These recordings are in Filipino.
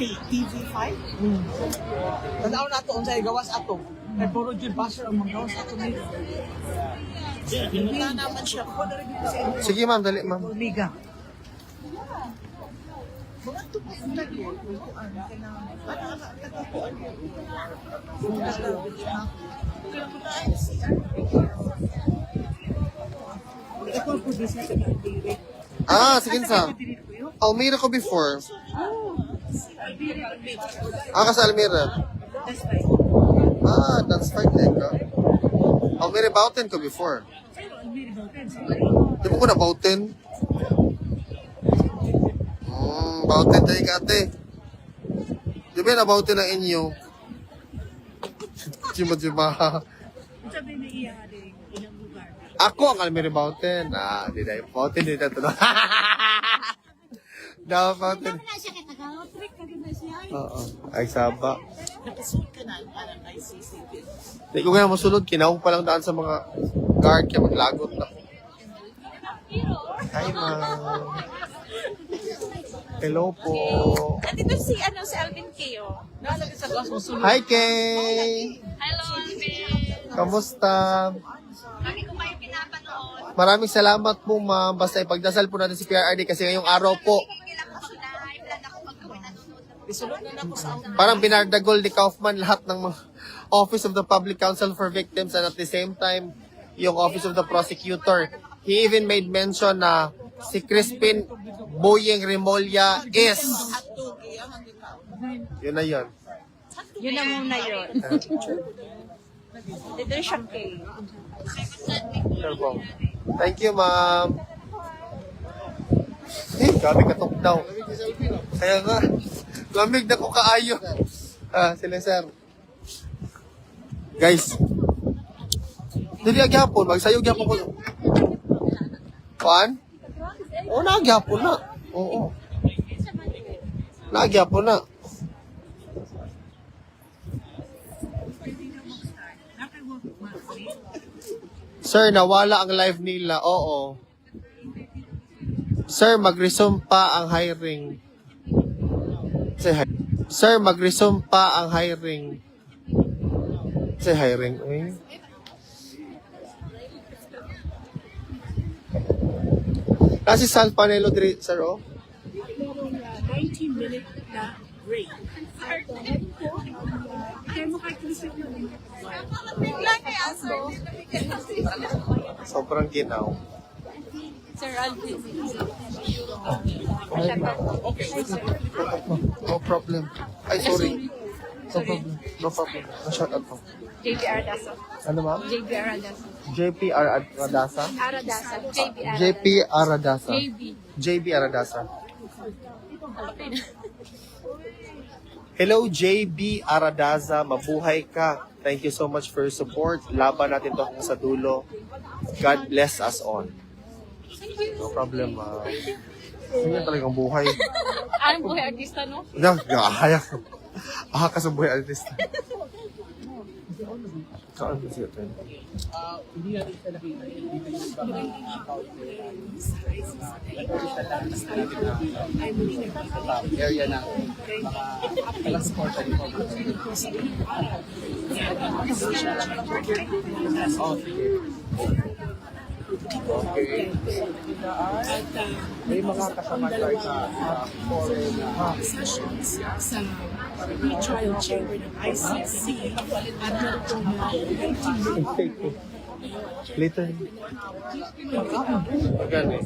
TV5? Tanaw na ito, unsay gawas ato. Kay puro jud basher ang mga gawas ato nito. Wala naman siya. Sige ma'am, dali ma'am. Liga. Mga tupas na yun. Sige sa. Almira ko before. Sa Almira. That's fine. Almira Bauten ko before. Di mo ko na Bauten? Bauten tayo ka ate. Di ba na Bauten na inyo? Chima-chima. Ako ang Almira Bauten. Di na yung Bauten. Di na ito na. Daw Bauten. Oo. Ay, saba. Nakasunod ka na parang ICC. Hindi ko nga masulod. Kinahong pa lang daan sa mga guard kaya maglagot na. Hi, ma'am. Hello po. Andito si Alvin Keo. Nalagay sa gas mo sulod. Hi, Kay! Hello, Alvin. Kamusta? Kami ko kayo pinapanood. Maraming salamat po, ma'am. Basta ipagdasal po natin si PRRD kasi ngayong araw po, Kailangan ko live. Plan ako pagkawin nanonood. Isulod na po sa parang binardagol ni Kaufman lahat ng mga Office of the Public Counsel for Victims and at the same time, yung Office of the Prosecutor. He even made mention na si Crispin Boyeng Remolla is... Yun na yun. Yun na muna yun. Dito siya kay. Sure po. Thank you, ma'am. Grabe katok daw. Kaya nga, lamig na ko kaayo. Sila sir. Guys, dili agyapon, magsayo gyapon ko. Kuan? Oo, nagyapon na. Oo. Nagyapon na. Sir, nawala ang live nila. Oo. Sir, mag-resume pa ang hiring. Sir, mag-resume pa ang hiring. Say hiring. Uy. Kasi Sal Panelo diri, sir, oh. 90-minute na break. Kaya mo kay Crispin yun. Sobrang ginaw. Sir Alvin. No problem. Ay, sorry. No problem. No problem. Na-shut up po. JB Aradasa. Ano ma'am? JB Aradasa. JP Aradasa? Aradasa. JB Aradasa. JP Aradasa. JB. JB Aradasa. Hello, JB Aradasa. Mabuhay ka. Thank you so much for your support. Laban natin to hanggang sa dulo. God bless us all. No problem. Hindi talagang buhay. Anong buhay artista, no? Nagahaya. Ka sa buhay artista. Saan ba siya ito? Hindi natin siya nakita. Dito yung area na alas 4 sa ito. Okay. May mga kasama tayo sa foreign sessions sa pre-trial chamber ng ICC at meron pong Later. Maganda eh.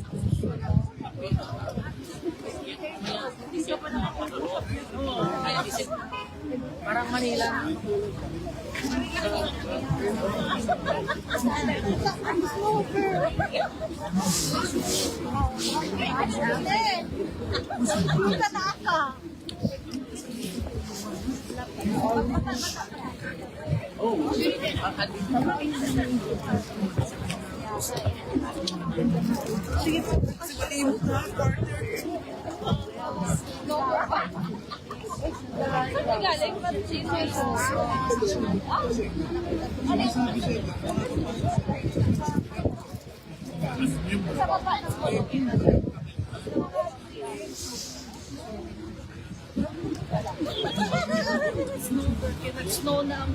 parang Manila. Snow na ang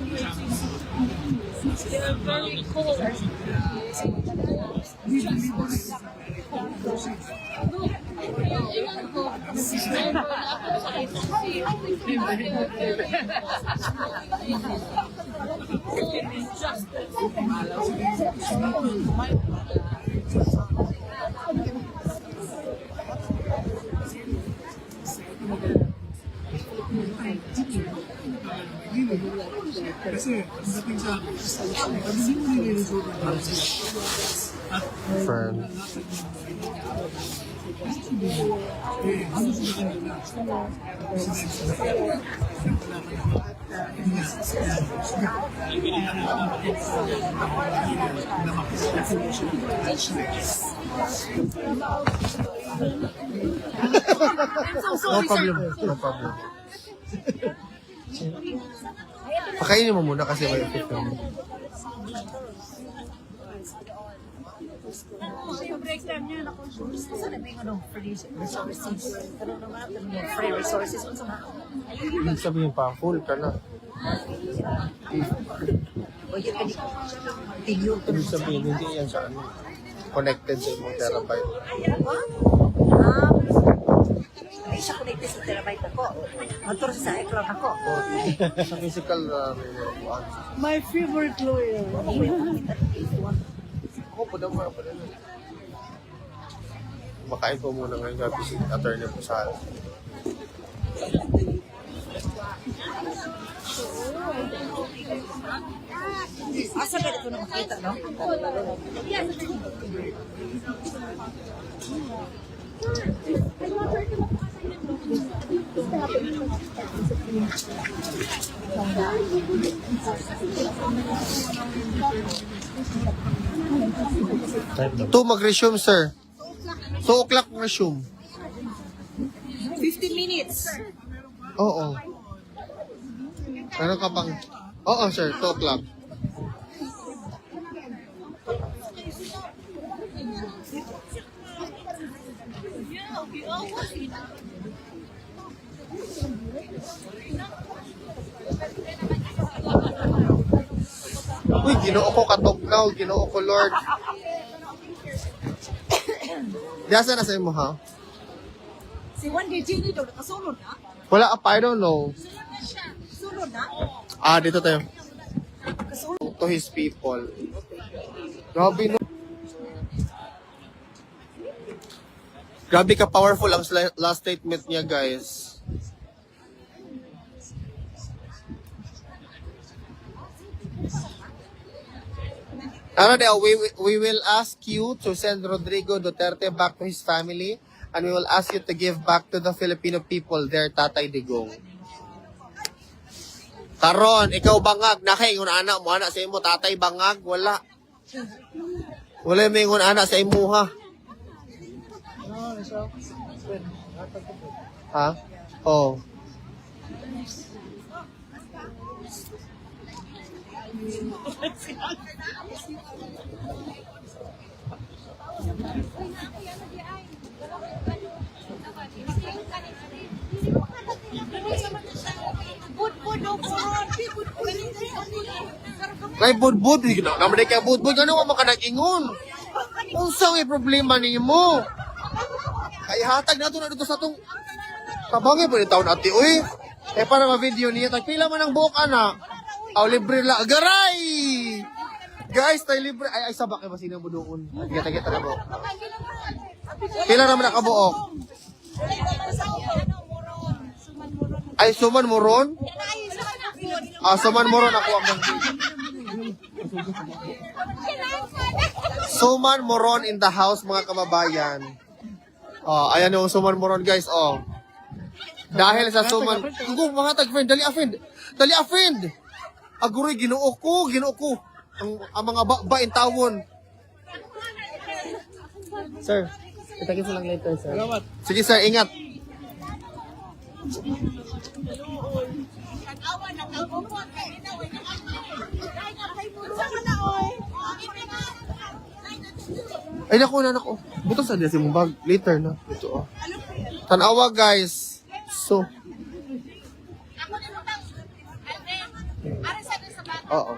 they are very cold. Kasi, dating sa akin, hindi mo nire-resolve ang at Firm. ano sila kanila? No problem. No problem. Pakainin mo muna kasi may effect naman. Break time niya na saan may free resources. Ano naman free resources unsa na? Ibig sabihin pa, full ka na. Ibig sabihin, hindi yan sa ano. Connected sa imong terabyte. Ay, siya connected sa terabyte ako. Motor sa iCloud ako. Sa physical one. My favorite lawyer. Ako po daw mga pala. Makain po muna ngayon sabi si attorney po sa akin. Asa ka dito na makita, no? Two mag-resume, sir. 2 o'clock resume. 15 minutes. Oo. Ano ka bang... Oo, sir. 2 o'clock. Uy, ginoo ko katugnaw. Ginoo ko, Lord. Diasa na sa imo, ha? Si Juan Virginia daw nakasulod na. Wala pa, I don't know. Sulod na. Dito tayo. To his people. Grabe, no? Grabe ka powerful ang last statement niya, guys. We will ask you to send Rodrigo Duterte back to his family and we will ask you to give back to the Filipino people their Tatay Digong. Karon, ikaw bangag, nakaingon anak mo, anak sa imo, tatay bangag, wala. Wala may ingon anak sa imo, ha? Ha? Oh. Kay budbud, naman kay budbud, ano mo makanag-ingon? Unsa may problema nimo? Kay hatag nato na dito sa tong tabangay po ni taon ati, uy. Kaya para ma-video niya, tagpila man ang buhok, ana. Aw, libre lang. Garay! Guys, tayo libre. Ay, sabak kayo ba sino mo doon? Gita-gita na buhok. Pila naman nakabuhok? Ay, suman moron? Suman moron ako ang Suman moron in the house, mga kababayan. Ayan yung suman moron, guys. Dahil sa suman... Kung mga tag-friend, dali a-friend. Dali a-friend. Aguroy, ginoo ko. Ang mga bain tawon. Sir, kita-kita lang later, sir. Salamat. Sige, sir, ingat. Ay, naku. Buto sa diya si mong bag. Later na. Ito, Tanawa, guys. So, Oo.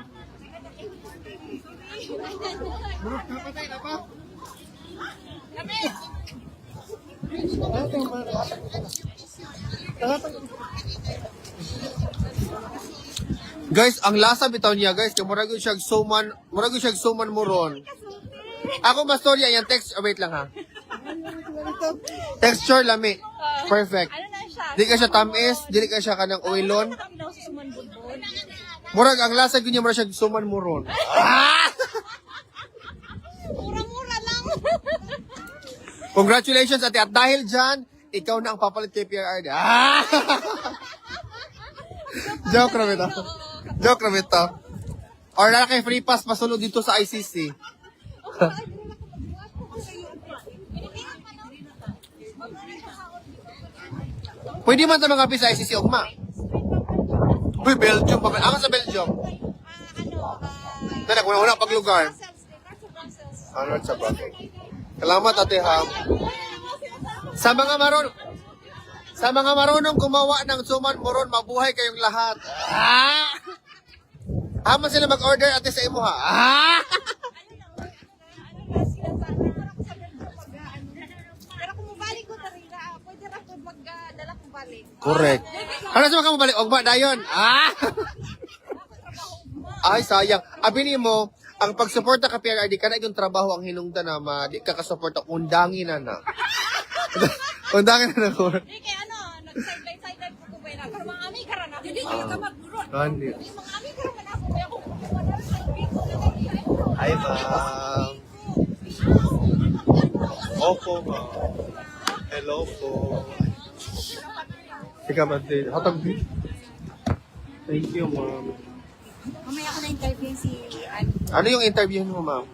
Guys, ang lasa bitaw niya, guys, kay murag siya suman moron. Ako mastorya yan text, wait lang ha. Texture lami. Perfect. Ano na siya? Di ka siya tamis, di ka siya kanang oilon. Kami daw sa sumanbudbud. Murag ang lasa gyud niya murag siya suman moron. Ah! Mura-mura lang. Congratulations ate, at dahil dyan, ikaw na ang papalit kay PRR. Ah! Joke lang ito. Joke lang ito. Or na kay free pass pasulod dito sa ICC. Pwede man ito mga sa ICC, Ugma. Uy, Belgium. Ako sa Belgium. Tara, kung una pag lugar. Ano sa Brussels? Salamat ate ha. Sa mga marunong gumawa ng suman moron, mabuhay kayong lahat. Ah! Ama sila mag-order ate sa imo ha. Ah! Pero kung mabalik ko na rin, pwede rin ako magdala kong balik. Correct. Ano sa mga mabalik? Ogba dayon. Ah! Ay, sayang. Abi mo, ang pagsuporta ka PRRD, ka na yung trabaho ang hinungdan na di ka kasuporta, undangin na. Undangin na ko. Hindi, kaya ano, nag-side-by-side ko ba na. Pero mga ami ka rin ako. Hindi ka mag-gurot. Hindi. Mga ami ka rin ako. Kaya kung kumadalas sa ibig ko, Hi, ma'am. Opo, ma'am. Hello po. Ika ba din? Hatag din. Thank you, ma'am. Mamaya ako na-interview si Ano yung interview mo, ma'am?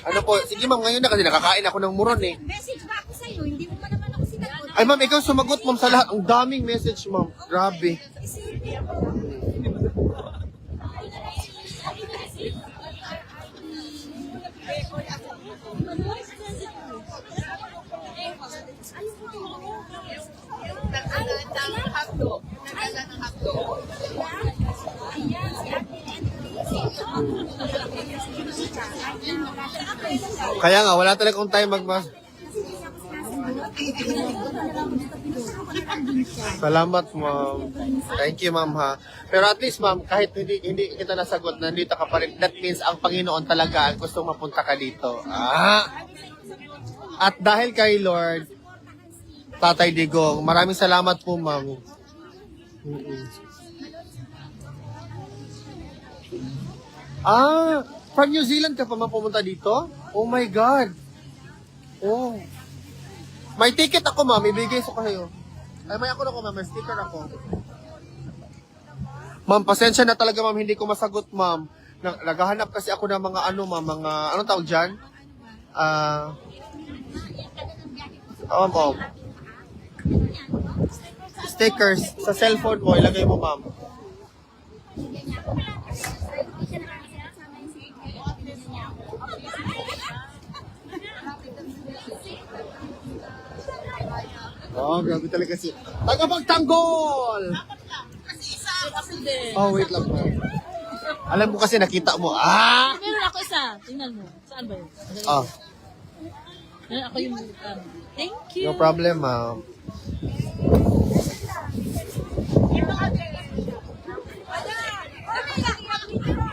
Ano po? Sige, ma'am, ngayon na kasi nakakain ako ng muron eh. Message ba ako sa'yo? Hindi mo pa naman ako sinagot. Ay, ma'am, ikaw sumagot, ma'am, sa lahat. Ang daming message, ma'am. Grabe. Kaya nga, wala talaga akong time magmas. Salamat, ma'am. Thank you, ma'am, ha. Pero at least, ma'am, kahit hindi kita nasagot, nandito ka pa rin. That means ang Panginoon talaga ang gusto mapunta ka dito. Ah! At dahil kay Lord, Tatay Digong, maraming salamat po, ma'am. Ah! From New Zealand ka pa man pumunta dito? Oh my God! Oh. May ticket ako, ma'am. Ibigay sa kayo. Ay, may ako na ko, ma'am. May sticker ako. Ma'am, pasensya na talaga, ma'am. Hindi ko masagot, ma'am. Naghahanap kasi ako ng mga ano, ma'am. Mga, anong tawag dyan? Ma'am. Stickers sa cellphone mo. Ilagay mo, ma'am. Oh, grabe talaga si... Tagapagtanggol! Oh, wait lang, ma'am. Alam ko kasi nakita mo. Ah! Meron ako isa. Tingnan mo. Saan ba yun? Ah, Meron ako yung... thank you. no problem, ma'am.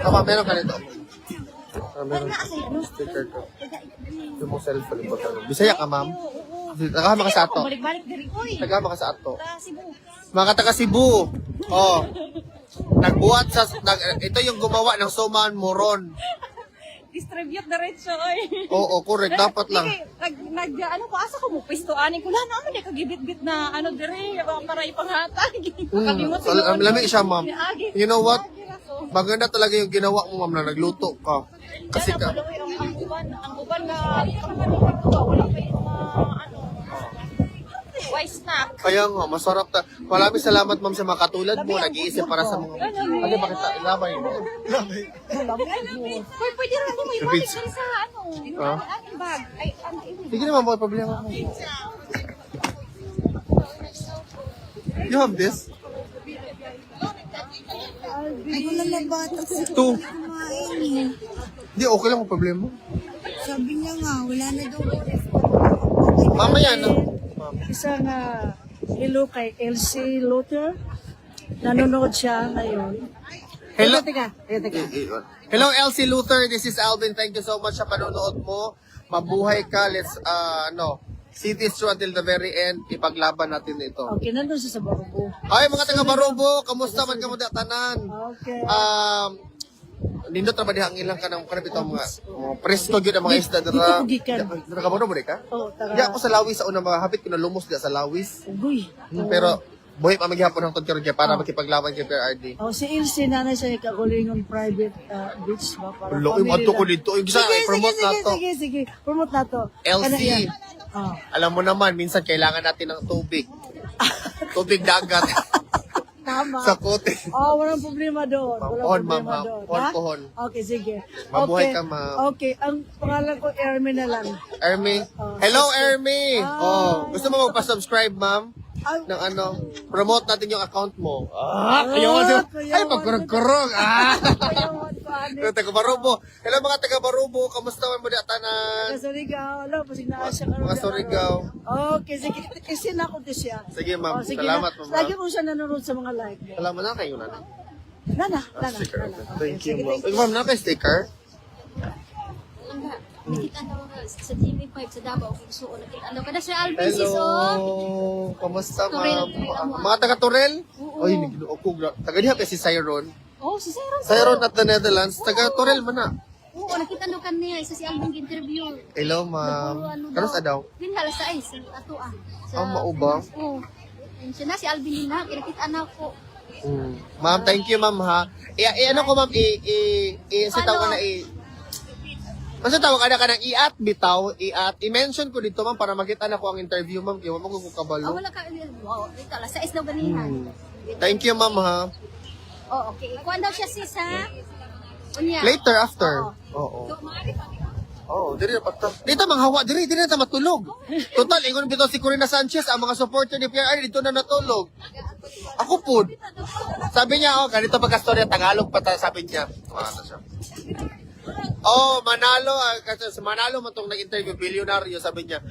Tama, meron ka nito. Meron sticker ko. Yung mo cellphone. Bisaya ka, ma'am. Tagahama ka sa ato. Balik-balik diri. Uy! Tagahama ka sa ato. Cebu. Mga taga Cebu. Oh. Nagbuhat sa... ito yung gumawa ng suman moron. Distribute diretso, oy. Oo, correct. Dapat lang. Ano ko, asa ko mo, pistoanin ko lang, naman, kagibit-bit na, ano, dire, para ipanghatag. Kalimot sila. Lami siya, ma'am. You know what? Maganda talaga yung ginawa mo, ma'am, na nagluto ka. Kasi ka... Ang uban na, wala pa yung ano, wise snack. Kaya nga, masarap ta. Maraming salamat, ma'am, sa mga katulad mo. Nag-iisip para sa mga... Ano, bakit ta? Lamay mo. Hoy, pwede rin mo ibalik dali sa ano, aking bag. Ay, Sige naman, may problema mo. You have this? Ay, wala na bata sa Two. kumain eh. Hindi, okay lang ang problema. Sabi niya nga, wala na daw. Mamaya na. Isang hello kay Elsie Luther. Nanonood siya ngayon. Hello. Teka. Hello, Elsie Luther. This is Alvin. Thank you so much sa panonood mo. Mabuhay ka. Let's, see this through until the very end. Ipaglaban natin ito. Okay, nandun siya sa Barubo. Ay, mga taga Barubo, kamusta man ka mo tanan? Okay. Nindot naman dihang ilang ka ng kanapit ang mga presko gyud ang mga isda dira. Dito gikan. Dira ka Barubo di ka? Oh, taga. Di ako sa Lawis sa una mga habit ko na lumos di sa Lawis. Ugoy. Pero buhay pa maghapon ng tungkol kaya para makipaglaban kay PRD. Oh, si Elsie nanay siya kagulingon private beach ba para Lo, family adto ko lang. dito. Yung isa i-promote na to. Sige. Promote na to. LC. Oh. Alam mo naman, minsan kailangan natin ng tubig. Tubig dagat. Tama. Sa kote. Oh, walang problema doon. Pohon, ma'am, ha? Pohon. Okay, sige. Mabuhay Okay. ka, ma'am. Okay, ang pangalan ko, Ermi na lang. Ermi. Hello, Ermi. Oh, gusto mo magpa-subscribe, ma'am? Ng promote natin yung account mo. Ayaw ay, pagkurog-kurog. Taga Barubo. Hello, mga taga Barubo. Kamusta man mo di atanan? Sa Surigao, wala, pasig na siya. Mga Surigao. Okay, sige. Isin ako to siya. Sige, ma'am. Sige Salamat, na. ma'am. Lagi ko siya nanonood sa mga live. Salamat na kayo na. Lana. Sticker. Okay, Thank you, sige, ma'am. thank you. Ma'am, naka-sticker? Nakita daw sa TV5 sa Davao, suon nakita daw kada Sir Alvin sis oh. Hello. Kamusta, Torel, ma'am? Mga taga Torel? Oy, naginuo ko. Taga diha pa si Cyron. Oh, si Sir. Cyron at the Netherlands. Taga Torel man na. Oo, nakita daw kaniya isa si Alvin interview. Hello, ma'am. Kanos daw? Din halas sa is ato ah. Maubang? Oo. Siya na si Alvin na kinakita na ko. Ma'am, thank you, ma'am, ha. Ano ko, ma'am, sa tawag ka na, Basta tawag ka ng i-at, bitaw, i-at. I-mention ko dito, ma'am, para makita na ko ang interview, ma'am. Kaya mo ko kabalo. Wala ka, wow, ito alas sa is daw ganihan. Thank you, ma'am, ha. Oh, okay. Kuan daw siya sis ha. Unya. Later, after. Oo. Oo, diri na pata. Dito, manghawa, diri na ta matulog. Total, ingon bitaw si Corina Sanchez, ang mga supporter ni PRR, dito na natulog. Ako po. Sabi niya, ganito pagkastorya, Tagalog pa, sabi niya. Ano siya? Manalo, kasi sa Manalo man itong nag-interview, bilyonaryo, sabi niya,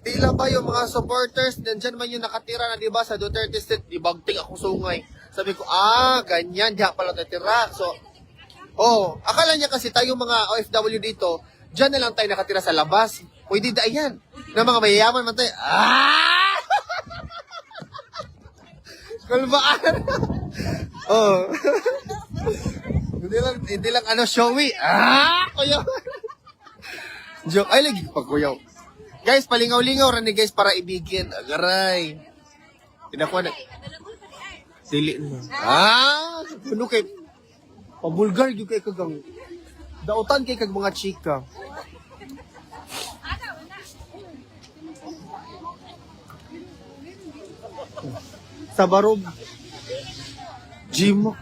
tila ba yung mga supporters, nandyan man yung nakatira na, diba, sa Duterte Street, ibagting ako sungay. Sabi ko, ganyan, diyan pala natira. So, akala niya kasi tayong mga OFW dito, diyan na lang tayo nakatira sa labas. Pwede da yan. Na mga mayayaman man tayo, Kulbaan. Hindi lang showy. Kuyaw. Joke. Ay, lagi pag kuyaw. Guys, palingaw-lingaw rin ni guys para ibigin. Agaray. Tinakuha na. Dili na. Ano kay pabulgar yung kay kagang dautan kay kag mga chika. Sa Barob. Gym.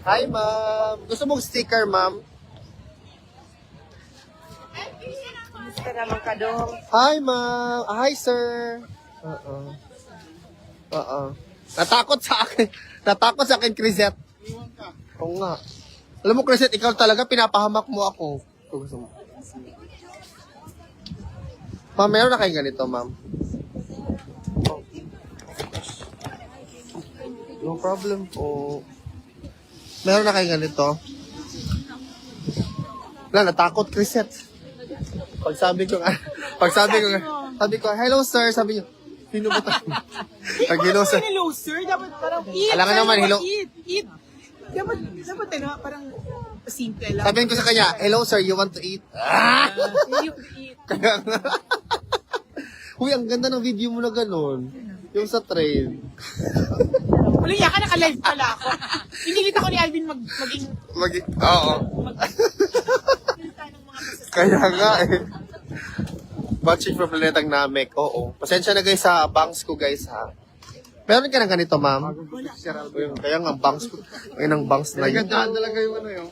Hi, ma'am. Gusto mong sticker, ma'am? Gusto naman ka doon. Hi, ma'am. Hi, sir. Natakot sa akin, Crisette. Oo nga. Alam mo, Crisette, ikaw talaga pinapahamak mo ako. Gusto mo. Ma'am, meron na kayong ganito, ma'am? No problem po. Meron na kayong ganito? Natakot, Crisette. Sabi ko, hello sir, sabi niyo, sino ba tayo? Hello sir. Hello, sir. Dapat parang eat. Alam naman, hello. Eat. Dapat parang simple lang. Sabihin ko sa kanya, hello sir, you want to eat? You eat. Kaya nga. Uy, ang ganda ng video mo na ganun. Yung sa train. Wala ka, naka-live pala ako. Pinilit ako ni Alvin maging... Oo. Kaya nga eh. Watching from Planetang Namek. Oo. Pasensya na guys sa bangs ko guys ha. Meron ka ng ganito ma'am? Kaya nga bangs ko. Ayun ang bangs na yun. Talaga yung yun.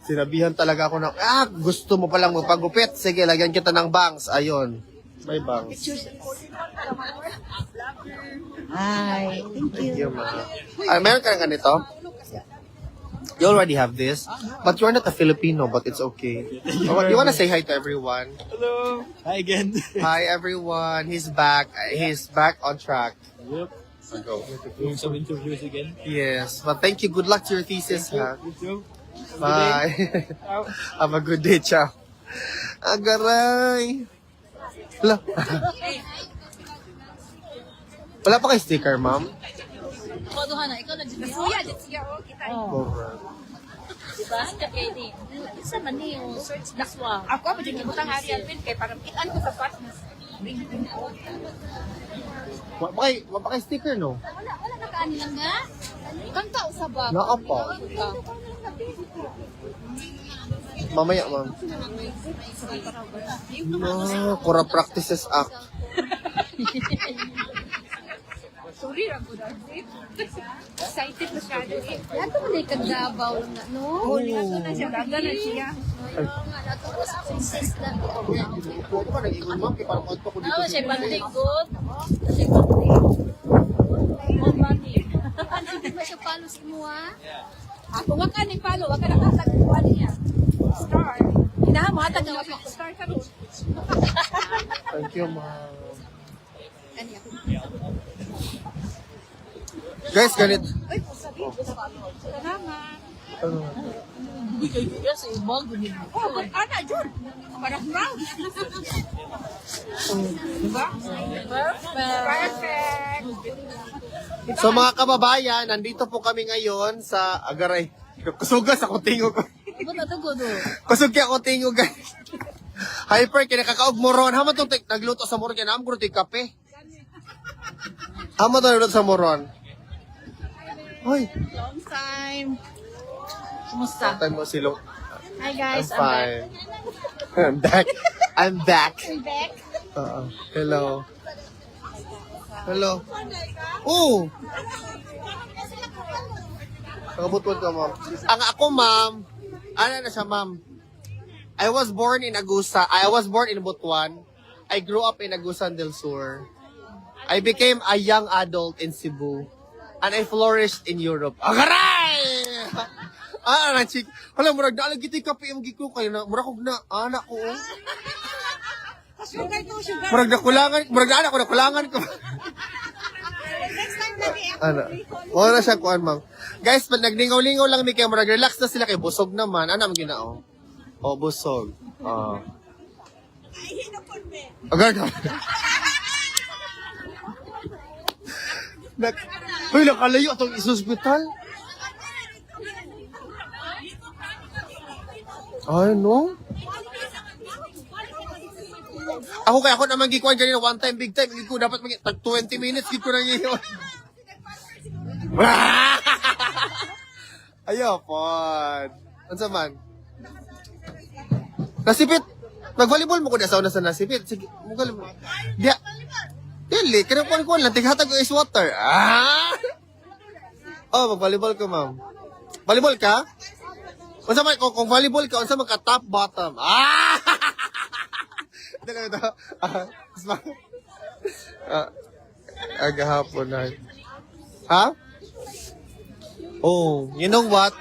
Sinabihan talaga ako na, gusto mo palang magpagupit. Sige, lagyan kita ng bangs. Ayun. May bangs. Hi. Thank Thank you, ma. Meron ka ng ganito? You already have this, but you're not a Filipino, but it's okay. You wanna say hi to everyone? Hello. Hi again. Hi, everyone. He's back. He's back on track. Yep. Go. Doing some interviews again. Yes, but thank you. Good luck to your thesis, ha? You too. Bye. Have a good day, ciao. Agaray. Wala. Wala pa kayo sticker, ma'am? Ako duha na, ikaw nag-video. Suya, dito siya, oh, kita. Over. Diba? Kaya ni. Isa man ni yung search this one. Ako, medyo kibutang hari Alvin, kay parang kitaan ko sa partners. Wala pa kayo sticker, no? Wala na kaani lang nga. Kanta sa bag. Naa pa. Mamaya, ma'am. Kura Practices Act. Sorry, Rambo Darcy. Excited na siya. Ato man ay kagdabaw lang na, no? Oh, nato na siya, daga na siya. Ato ko sa princess na. Huwag ka nag-ingon, ma'am. Kaya parang konto ko dito. Awa siya panlikod. Siya panlikod. All money. Hindi ba siya palo sa imo, ha? Ako, wag ka ni Palo, wag ka nakatagpuan niya. Star. Hinahamatag na wag star ka ron. Thank you, ma'am. Guys, ganit. Salamat. Ano? Hindi kayo kaya sa imong gunin. Oh, but ana, Jun. Parang brown. Diba? Perfect. So mga kababayan, nandito po kami ngayon sa Agaray. Kusugas ako tingog ko. Ano na to, Godo? Kusog kaya ako tingog, guys. Hyper, kinakakaog moron. Hama itong nagluto sa moron. Kaya naam ko ito kape. Hama itong nagluto sa moron. Hoy. Long time. Kumusta? Time mo silong. Hi I'm guys, fine. I'm back. I'm back. I'm back. Hello. Hello. Oh! Nakabutwad ka, ma'am. Ang ako, ma'am, ano na siya, ma'am? I was born in Agusa. I was born in Butuan. I grew up in Agusan del Sur. I became a young adult in Cebu. And I flourished in Europe. Agaray! Chik. Hala, murag na alagiti ka PMG ko kayo na. Murag kog na, anak ko. Murag na kulangan, murag na anak ko na kulangan ko. Ano? Wala na siya kuan, ma'am. Guys, pag naglingaw-lingaw lang mi kayo, murag relax na sila kay busog naman. Ano ang ginao? Oh, busog. Agad. Hoy, nakalayo itong isa-hospital. Ay, no? Ako naman gikuan kanina, one time, big time. Hindi ko dapat tag 20 minutes, giko na ngayon. Ayaw, pod. Ano man? Nasipit. Nag-volleyball mo ko na sa una sa nasipit. Sige, mugal mo. Diya. Dili, kinang-kuan lang. Tighatag ko ice water. Oh, mag-volleyball ka, ma'am. Volleyball ka? Unsa man kung volleyball ka, unsa man ka top bottom. Dala ito. Agahapon na. Ha? Oh, you know what?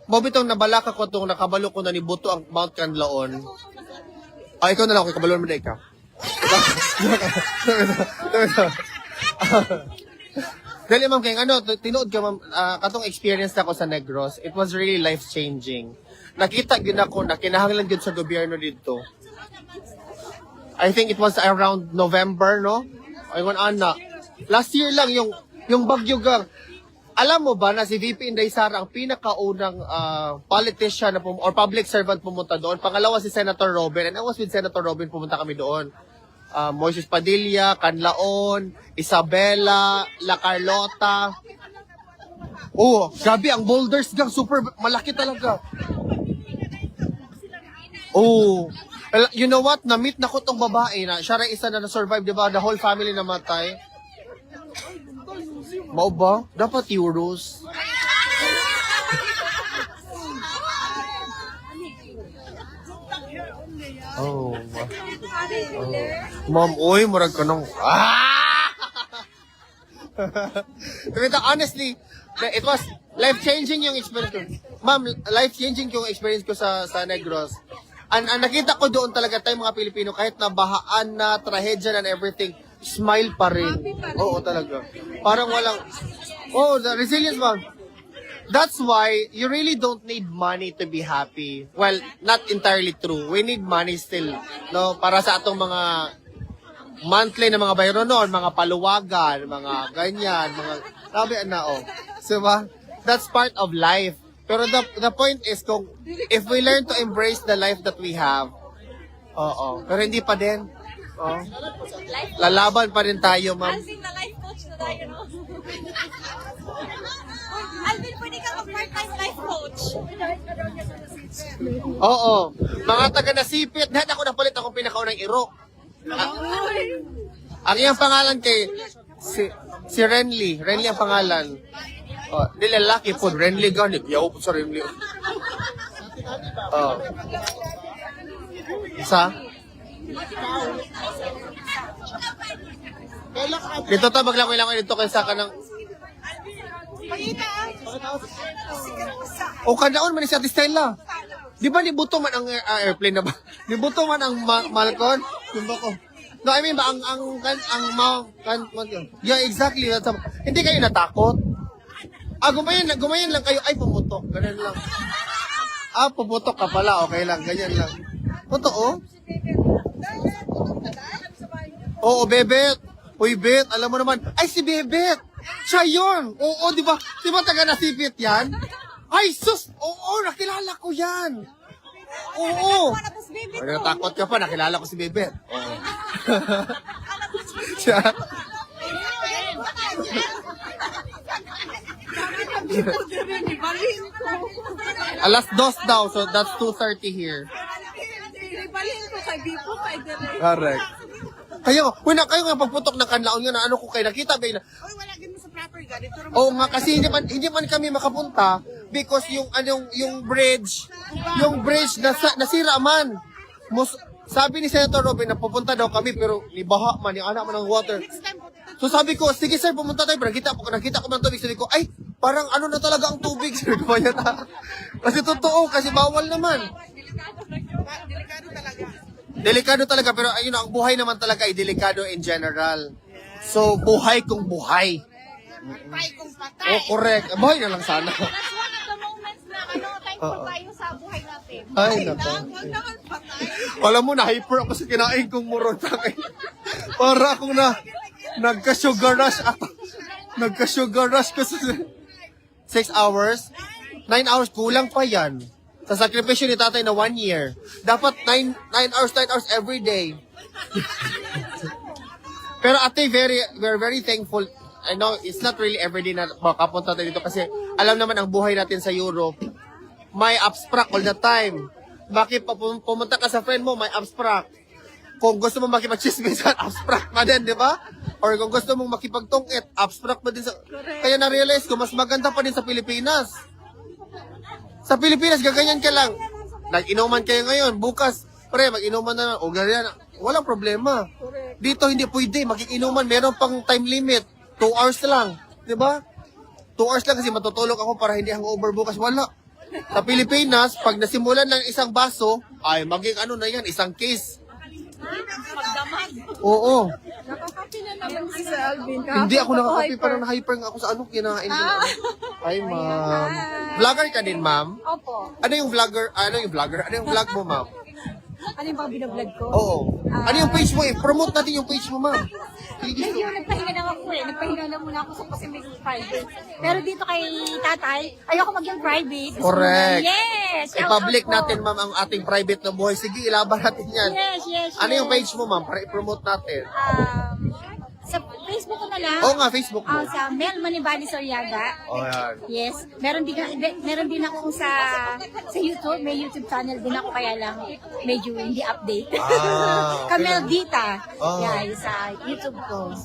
Mabitong nabalaka ko itong nakabalo ko na ni Buto ang Mount Canlaon. Ikaw na lang, okay, kabaloan mo na ikaw. Dali ma'am, kaya tinood ka ma'am, katong experience na ko sa Negros, it was really life-changing. Nakita yun ako na kinahanglan yun sa gobyerno dito. I think it was around November, no? Ayun, ana. Last year lang, yung Bagyo Gang. Alam mo ba na si VP Inday Sara ang pinakaunang politician na or public servant pumunta doon? Pangalawa si Senator Robin, and I was with Senator Robin, pumunta kami doon. Moises Padilla, Canlaon, Isabela, La Carlota. Oh, grabe, ang boulders gang super malaki talaga. Oh, you know what? Na-meet na ko tong babae na siya rin isa na na-survive, di ba? The whole family namatay. Mao ba? Dapat euros. Oh. Ma'am, oy, murag ka nung... Ah! Pero honestly, it was life-changing yung experience ko. Ma'am, life-changing yung experience ko sa Negros. Ang nakita ko doon talaga tayong mga Pilipino, kahit na bahaan na, trahedya and everything, smile pa rin. Oo, talaga. Parang walang... Oh, the resilience, ma'am. That's why you really don't need money to be happy. Well, not entirely true. We need money still, no? Para sa atong mga monthly na mga bayro noon, mga paluwagan, mga ganyan, mga sabi na oh. So ba? That's part of life. Pero the point is kung if we learn to embrace the life that we have, oo. Pero hindi pa din. Oh. Lalaban pa rin tayo, ma'am. Alvin na life coach na tayo, no? Alvin, pwede ka mag-part-time life coach. Oo. Mga taga nasipit, dahil ako napalit akong pinakaunang iro. Ang iyang pangalan kay si Renly. Renly ang pangalan. Oh, nilalaki po. Renly ganit. Yaw po sa Renly. Oh. Isa? Dito ta maglangoy-langoy dito kaysa ka ng... O kadaon man si Ate Stella. Di ba nibuto man ang airplane na ba? Nibuto man ang Malcon? Yung ba ko? No, I mean ba yeah, exactly. Hindi kayo natakot? Gumayan lang kayo. Ay, pumutok. Ganun lang. Pumutok ka pala. Okay lang. Ganyan lang. Totoo? Oo, Bebet. Uy, Bet, alam mo naman. Ay, si Bebet. Siya yun. Oo, di ba? Di ba taga nasipit yan? Ay, sus! Oo, nakilala ko yan. Oo. Ay, natakot ka pa. Nakilala ko si Bebet. Oo. Siya. Alas 2 daw, so that's 2:30 here. Correct. Kayo nga pagputok ng kanlaon nga na ano ko kayo nakita ba na. Oy, wala gid mo sa proper ganito. Oo nga kasi hindi man kami makapunta because yung bridge nasira man. Sabi ni Senator Robin na pupunta daw kami pero nibaha man yung anak man ng water. So sabi ko, sige sir, pumunta tayo. Pero nakita ko man tubig. Sabi ko, ay, parang ano na talaga ang tubig. Sabi ko, kasi totoo, kasi bawal naman. Delikado talaga. Delikado talaga, pero ayun, ang buhay naman talaga ay delikado in general. So, buhay kung buhay. Patay kung patay. Oh, correct. Buhay na lang sana. That's one of the moments na thankful tayo sa buhay natin. Ay, nako. Huwag naman patay. Alam mo, na-hyper ako sa kinain kong muron. Para akong nagka-sugar rush ako. Nagka-sugar rush ko sa 6 hours. 9 hours, kulang pa yan. Sa sakripisyo ni tatay na 1 year. Dapat 9 hours every day. Pero ate, we're very thankful. I know it's not really everyday na makapunta tayo dito kasi alam naman ang buhay natin sa Europe. May abstract all the time. Bakit pumunta ka sa friend mo, may abstract. Kung gusto mo makipag-chismisan, abstract pa din, di ba? Or kung gusto mong makipagtungit, abstract pa din sa... Kaya na-realize ko, mas maganda pa din sa Pilipinas. Sa Pilipinas, gaganyan ka lang. Nag-inuman kayo ngayon, bukas, pre, mag-inuman na, o ganyan, walang problema. Dito hindi pwede, mag-inuman, meron pang time limit, 2 hours lang, di ba? 2 hours lang kasi matutulog ako para hindi hangover bukas, wala. Sa Pilipinas, pag nasimulan ng isang baso, ay maging ano na yan, isang case. Oo. Nakakapi na naman si Alvin. Hindi ako nakakapi, parang na-hyper nga ako sa ano kinain ko. Ay, ma'am. Vlogger ka din, ma'am? Opo. Ano yung vlogger? Ano yung vlog mo, ma'am? Ano yung mga binablog ko? Oo. Ano yung page mo? Promote natin yung page mo, ma'am. Hindi yung nagpahinga lang ako eh. Nagpahinga lang muna ako sa kasi may private. Pero dito kay tatay, ayoko maging private. Gusto Correct. mo na- Yes! shout I-public out po. natin, ma'am, ang ating private na buhay. Sige, ilaban natin yan. Yes. Ano yung page mo, ma'am? Para i-promote natin. Sa Facebook ko na lang. Oo nga, Facebook mo. Sa Mel Manibali Soriaga. Oh, yan. Yes. Meron din ako sa YouTube. May YouTube channel din ako, kaya lang medyo hindi update. Okay. Kamel Dita. Oh. Yeah, sa YouTube ko.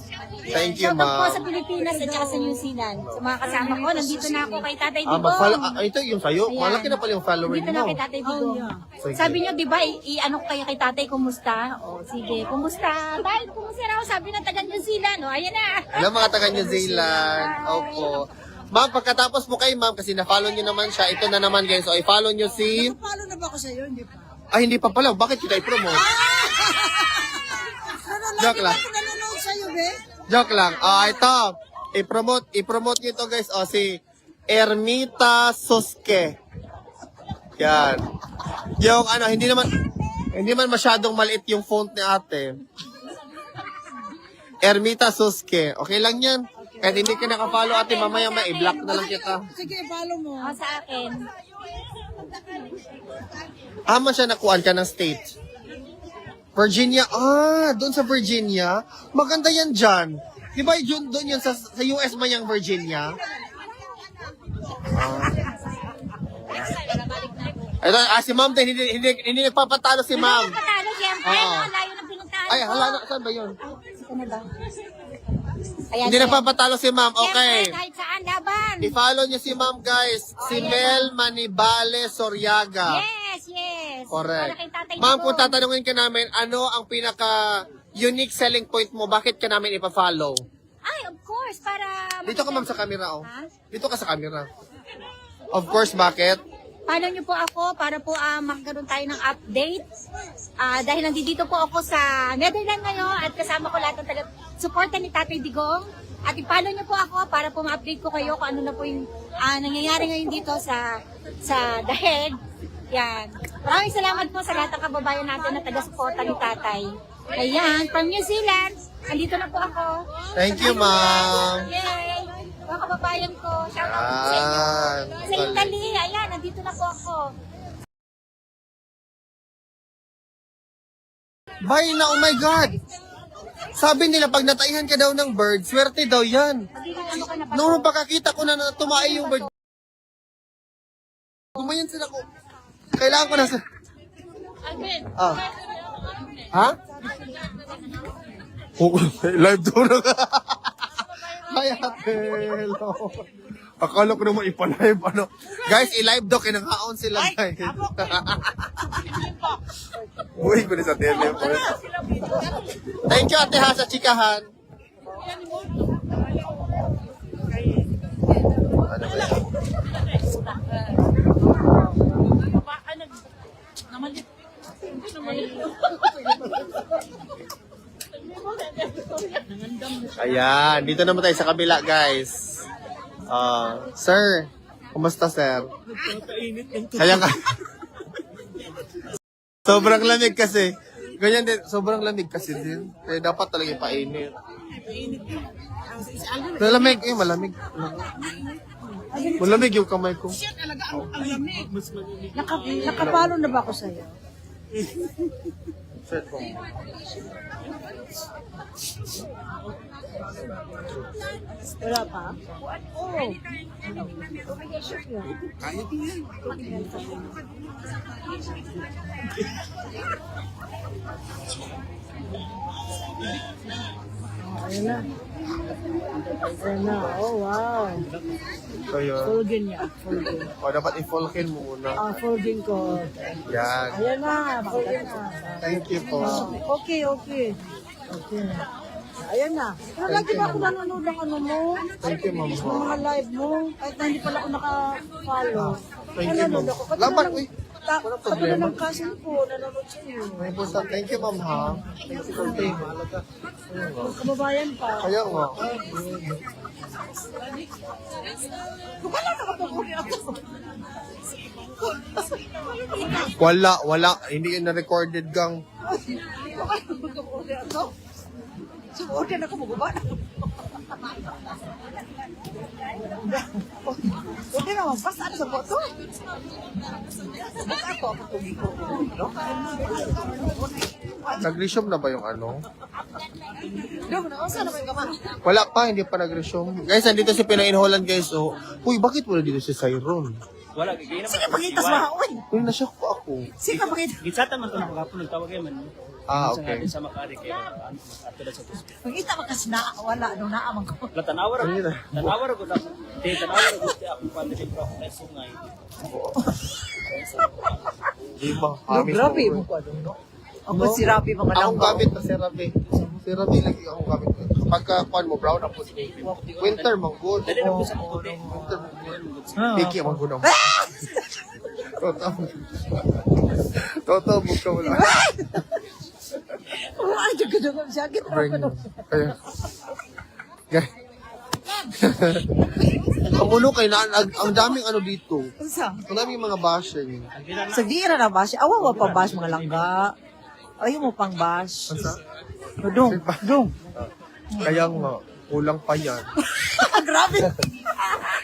Thank you, Shoutout po ma'am. sa Pilipinas at saka sa New Zealand. Sa mga kasama ko, nandito na ako kay Tatay Digong. Mag-follow. Ito yung sa'yo. Ayan. Malaki na pala yung follower Dito na mo. kay Tatay Digong. Sige. Sabi niyo, di ba, i-ano ko kayo kay Tatay, kumusta? O, sige, kumusta? Dahil kumusta raw, sabi ng taga New Zealand. O, ayan na. Alam mga taga New Zealand. Opo. Ma'am, pagkatapos po kay ma'am, kasi na-follow nyo naman siya, ito na naman guys. So, i-follow nyo si... Paano na ba ako sa'yo? Hindi pa. Ay, hindi pa pala. Bakit kita i-promote? Joke lang. Nanonood sa'yo, be? Joke lang. Ito. I-promote nyo ito guys. Si Ermita Suske. Yan. Yung ano, hindi man masyadong maliit yung font ni ate. Ermita Suske. Okay lang yan. Kahit hindi ka naka-follow ate, mamaya i-block na lang kita. Sige, follow mo. O, sa akin. Man siya nakuhaan ka ng state. Virginia. Doon sa Virginia. Maganda yan dyan. Di ba doon yun sa US man yung Virginia? Ito, si ma'am din, hindi nagpapatalo si ma'am. Patalo, siyempre. Oo. Layo na pinuntahan Ay, ko. hala na, saan ba yun? Ito na ba? Ayan, Hindi nagpapatalo si ma'am, okay. Siyempre, kahit saan, laban. I-follow niyo si ma'am guys. Si Mel Manibale Soriaga. Yes. Correct. Para kay Tatay Ma'am, Digong. kung tatanungin ka namin, ano ang pinaka-unique selling point mo? Bakit ka namin ipa-follow? Ay, of course, para... Dito ka ma'am sa camera, oh. Ha? Dito ka sa camera. Of course, bakit? Follow niyo po ako para po magkaroon tayo ng update. Dahil nandito po ako sa Netherlands ngayon at kasama ko lahat ng taga-suporta ni Tatay Digong. At i-follow niyo po ako para po ma-update ko kayo kung ano na po yung nangyayari ngayon dito sa The Head. Yan. Maraming salamat po sa lahat ng kababayan natin na taga-suporta ni Tatay. Ayan, from New Zealand, andito na po ako. Thank you, ma'am. Yay! Mga kababayan ko, shout out po sa inyo. Sa Italy, ayan, nandito na po ako. Bye na, oh my God! Sabi nila, pag nataihan ka daw ng bird, swerte daw yan. Ano ka na ba? Nung pagkakita ko na tumae yung bird, gumayan sila ko. Kailangan ko na sa... Ha? Live doon na ka. Hi, ate. Hello. Akala ko naman ipalive. Ano? Guys, i-live daw. Kinangaon sila, guys. Uy, ko na sa telephone. Thank you, ate, ha, sa chikahan. Ano ba yan? Ayan, dito naman tayo sa kabila, guys. Sir, kumusta, sir? Kaya nga. Sobrang lamig kasi. Ganyan din, sobrang lamig kasi din. Kaya dapat talaga ipainit. Malamig, malamig. Malamig yung kamay ko. Nakapalo na ba ako sa'yo? Sir, ko. Wala pa? Oo. Ayun na. Ayun na. Oh, wow. Kaya, Fulgin niya. Fulgin. dapat i-fulkin mo muna. Fulgin ko. Yan. Ayan na. Fulgin na. Thank you po. Okay. Okay. Ayan na. Pero lagi ba ako nanonood ng ano mo? Thank you, ma'am. Ng mga live mo? Kahit na hindi pala ako naka-follow. Thank you, ma'am. Nanonood ako. Laban, uy. Walang Katulad problema. ng cousin ko, nanonood sa iyo. May important. Thank you, ma'am, ha? Thank you for being mahalaga. Kababayan pa. Kaya nga. Wala ka kapag Wala. Hindi yun na-recorded gang. Sumorder na ako magubana. Hindi naman, basta ano sa boto? Basta ako tugi ko. Nag-resume na ba yung ano? Dong, nausa na ba yung kama? Wala pa, hindi pa nag-resume. Guys, nandito si Pinainholan, guys. Oh. Uy, bakit wala dito si Cyron? Wala, gigay naman. Sige, pagitas mga uy. Uy, nashock po ako. Sige, pagitas. Gitsatan man ito na kagapon, nagtawag kayo man. Ah, Sa okay. natin sa Makari kayo, ato na sa Tuspo. Pagita mo kasi wala, nung naamang ko. Wala, tanawar ako. Tanawar ako. Tanawar ako. Ako family bro ako kay Sungay. Di ba? No, grabe mo ko ano, no? Ako si Rabi mga Akong langgaw. gamit na si Rabi. Si Rabi lagi akong gamit. Pagka kuan mo, brown ako. Winter, mang good. Dali na po sa puti. Winter, mang good. Piki, mang good. Totoo, buka mo lang. Ay, dugdugam siya. Gito Bring, ako. kaya. Kaya. Ang uno kay ang daming ano dito. Unsa? Ang daming mga bashing. Sa di na bash. Awa pa bash mga langga. Ayaw mo pang bash. Dong, dong. Kaya nga, kulang pa yan. Grabe.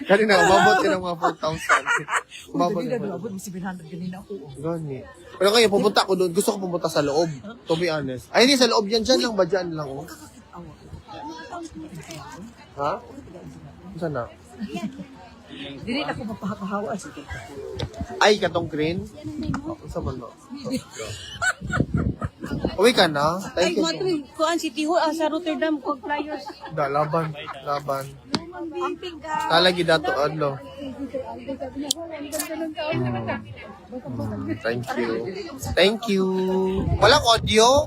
Kanina, umabot din ang mga 4,000. Umabot Dali na din. doon mo 700 kanina ako. Gani. Pero ngayon, pupunta ako doon. Gusto ko pumunta sa loob. To be honest. Ay, hindi sa loob yan. Dyan lang ba? Dyan lang. Oh. Ha? Saan na? Dili na ako mapahawa. Ay, katong green? Saan man na? Uwi ka na? Ay, Thank you. matri, kuan si Tiho sa Rotterdam kog flyers. Da, laban. Laban. Amping ka. Talagi dato, ano? Thank you. Thank you. Walang audio?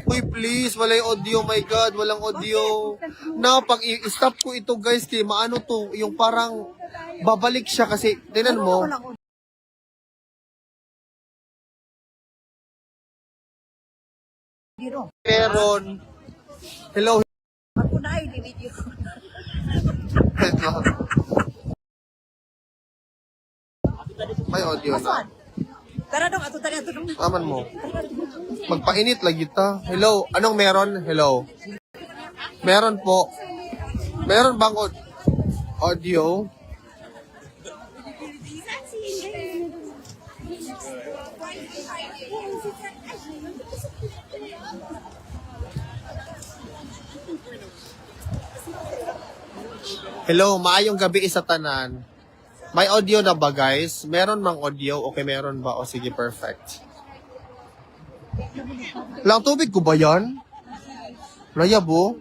Uy, please, wala yung audio. My God, walang audio. Na, pag i-stop ko ito, guys, kaya maano to, yung parang babalik siya kasi, tinan mo, meron. Hello. Ako na ay di video. May audio na. Tara dong, ato tara ato dong. Aman mo. Magpainit lagi ta. Hello. Anong meron? Hello. Meron po. Meron bang audio? Hello, maayong gabi sa tanan. May audio na ba, guys? Meron mang audio? Okay, meron ba? O sige, perfect. Lang tubig ko ba yan? Layabo?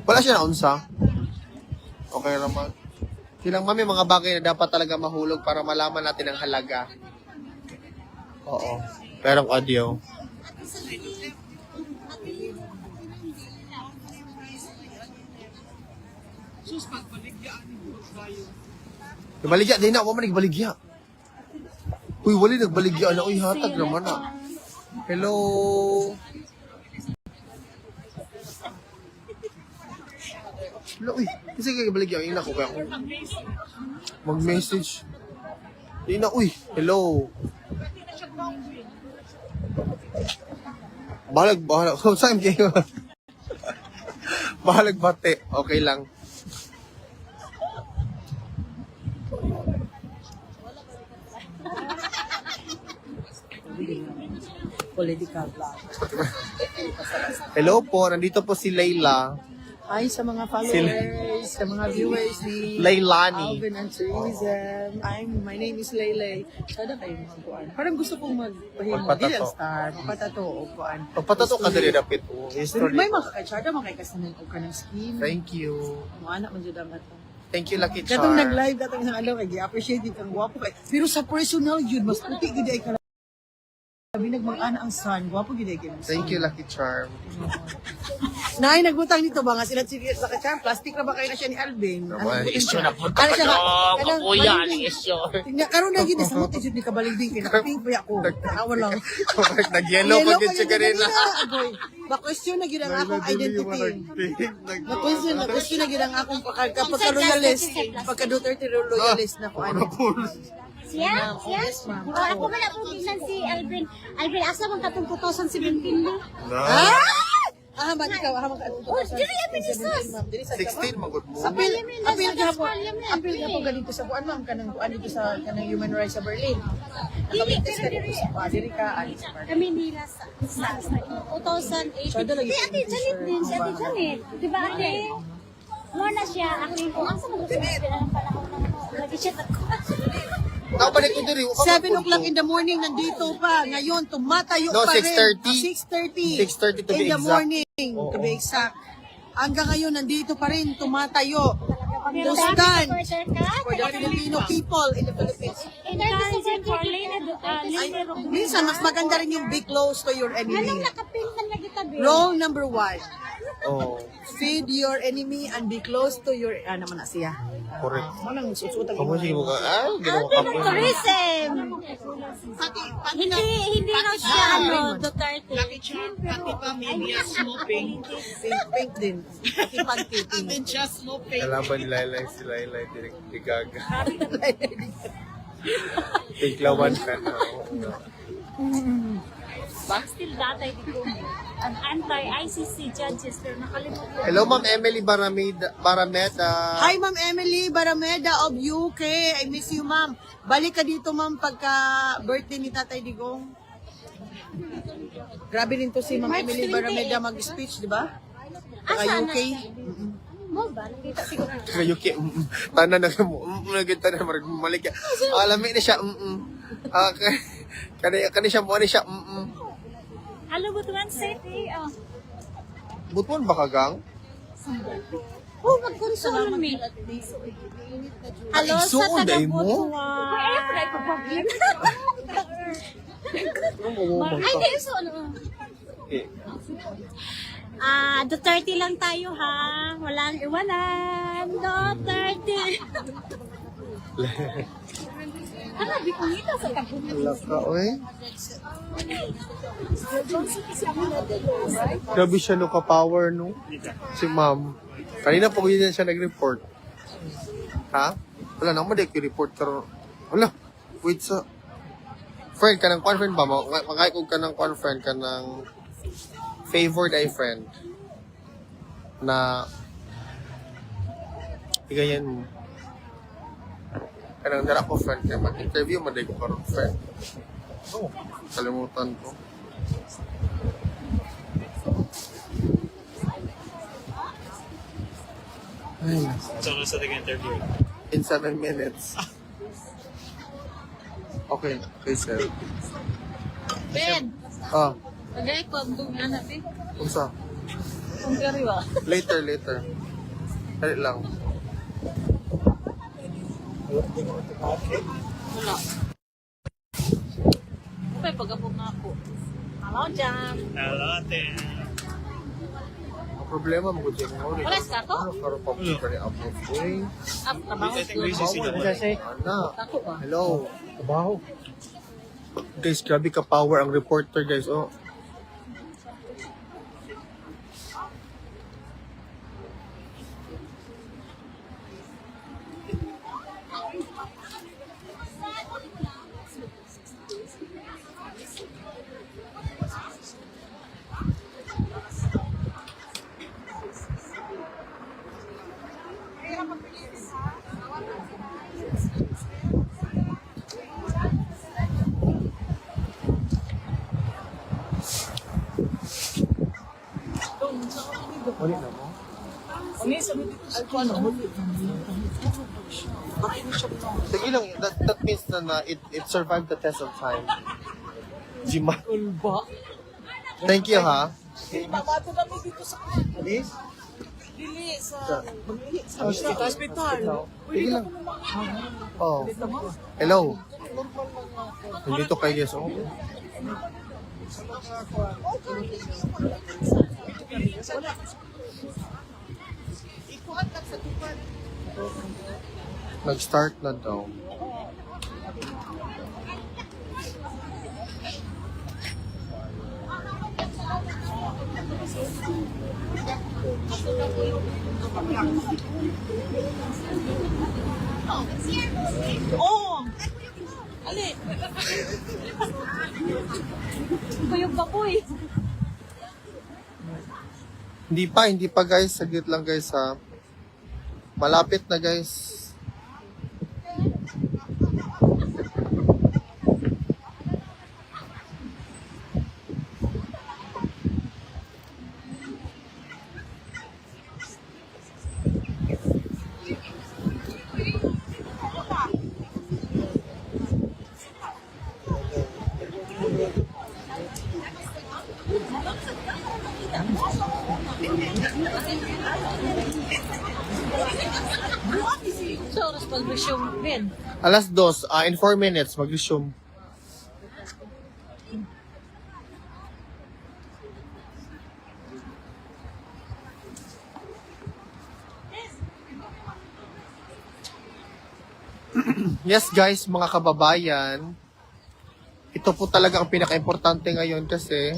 Wala siya na unsa? Okay naman. Silang mami, mga bagay na dapat talaga mahulog para malaman natin ang halaga. Oo. Merong audio. Baligya, di na ako man nagbaligya. Uy, wali nagbaligya na. Uy, hatag naman na. Hello. Hello, uy. Kasi kayo baligya. Ina ko kaya ako. Mag-message. Di na, uy. Hello. Bahalag. Saan kayo? Bahalag bate. Okay lang. Political vlog. Hello po, nandito po si Layla. Hi sa mga followers, sa mga viewers ni Laylani. Alvin and Teresa. My name is Laylay. Sada kayo mga kuan. Parang gusto kong magpahimo. Magpatato. Dili ang star. Magpatato o kuan. Pagpatato ka dali dapit po. History. May mga kachada, mga kasanan o ka ng skin. Thank you. Mga anak mo dyan ang ato. Thank you, Lucky Katong Char. nag-live, katong isang alaw, kay appreciate it ang gwapo kay. Pero sa personal yun, mas puti gid ay ka. Sabi nagmag-ana ang sun, gwapo gid ay kayo. Thank you, Lucky Charm. Nay, nagbutang nito ba nga sila sige sa kachan, plastic na ba kayo na siya ni Alvin? Naman, issue na punta pa dong, kuya, ang issue. Tingnan karon na gid sa moto jud ni kabalingding kay nakapink pa ako. Tawa lang. Nag-yellow pa gid siya kanina. Ba-question na gid ang akong identity. Na-question na gid ang akong pagka-royalist, pagka-Duterte royalist na ko ano. Siya? Ako man ako tingnan si Alvin. Alvin, asa man katong 2017 mo? Ah! Ba ikaw aham ka Oh, dili abi ni sus. 16 magud mo. Apil gahapon. Parliament. Apil gahapon ganito sa kuan ma'am kanang kuan dito sa kanang human rights sa Berlin. Nakamitis ka dito sa kuan diri ka ali sa Berlin. Kami nila sa 2018. So, doon lagi Si Ate Janet din, si Ate Janet. Di ba ate? Mo na siya, actually ko. Ang sa mga ng panahon ng lagi siya Balik ko diri. 7 o'clock in the morning nandito pa. Ngayon tumatayo No, pa rin. 6:30. 6:30 to be in the exact. morning. Oo. To be exact. Hanggang ngayon nandito pa rin tumatayo. To stand for the Filipino people in the Philippines. encouraging for Lena Minsan mas maganda rin yung be close to your Anong enemy. nakapintan na kita, Bill? Rule number 1. Oh, Feed your enemy and be close to your naman na siya. correct. Manang susutan Kamu sige mo ka. Ginawa ka po. Tourism! Hindi raw siya, Duterte. Pink din. Pati pink. Kalaban ni Laylay si Laylay direct di gaga. Tiglawan ka na. Still datay dito. An anti-ICC judges pero nakalimutan. Hello, Ma'am Emily Barameda. Hi, Ma'am Emily Barameda of UK. I miss you, Ma'am. Balik ka dito, Ma'am, pagka birthday ni Tatay Digong. Grabe rin to si Ma'am Emily Barameda mag-speech, di ba? Pagka UK. Mo ba? Nakita siguro. Kayo ki, tanan na mo. Nagita na malik. Alami na siya. Kani siya mo siya. Hello, Butuan City. Butuan ba kagang? Oh, magkonsulo mi. Hello, sa isuod ay mo? taga-Butuan. Ay, pala ipapagin. Ay, di iso, Duterte lang tayo, ha? Walang iwanan. Duterte. Ano, di ko nila sa tagunan. Wala ka, oy. Grabe siya no ka-power, no? Si ma'am. Kanina po yun siya nag-report. Ha? Wala nang madik report pero wala. Wait sa friend ka ng friend ba? Makaikog ka ng friend ka ng favored ay friend na igayan mo. Kanang dara ko friend kaya mag-interview madig ko parang friend. Oh, kalimutan ko. Ay, So, sa taga-interview. in 7 minutes. Okay, sir. Ben, Ah, tagay ko ang dung anak eh. unsa? Kung kariwa. Later. Dali lang. Wala. Kapay pag-apog na ako. Hello, Jam. Hello, ate. Ang problema mo kung mo. Wala sa ako? Ano karon pa mo kani upload boy? Up, trabaho I think ko. Grace is sino. Ana. Ako ba? Hello. Trabaho. Guys, grabe ka power ang reporter, guys. Oh. Huli na mo? Sige lang, that means na it survived the test of time. Jima. Thank you, ha? Pamato kami dito sa Alis? dili sa hospital. Sige lang. Oh. Hello. Nandito kayo, guys. Oh. Nag-start na daw. Oh! Ali! Kuyog baboy. Hindi pa guys. Saglit lang guys ha. Malapit na guys. So, oras pag-resume, Ben. Alas 2, in 4 minutes, mag-resume. Yes guys, mga kababayan, ito po talaga ang pinaka-importante ngayon kasi,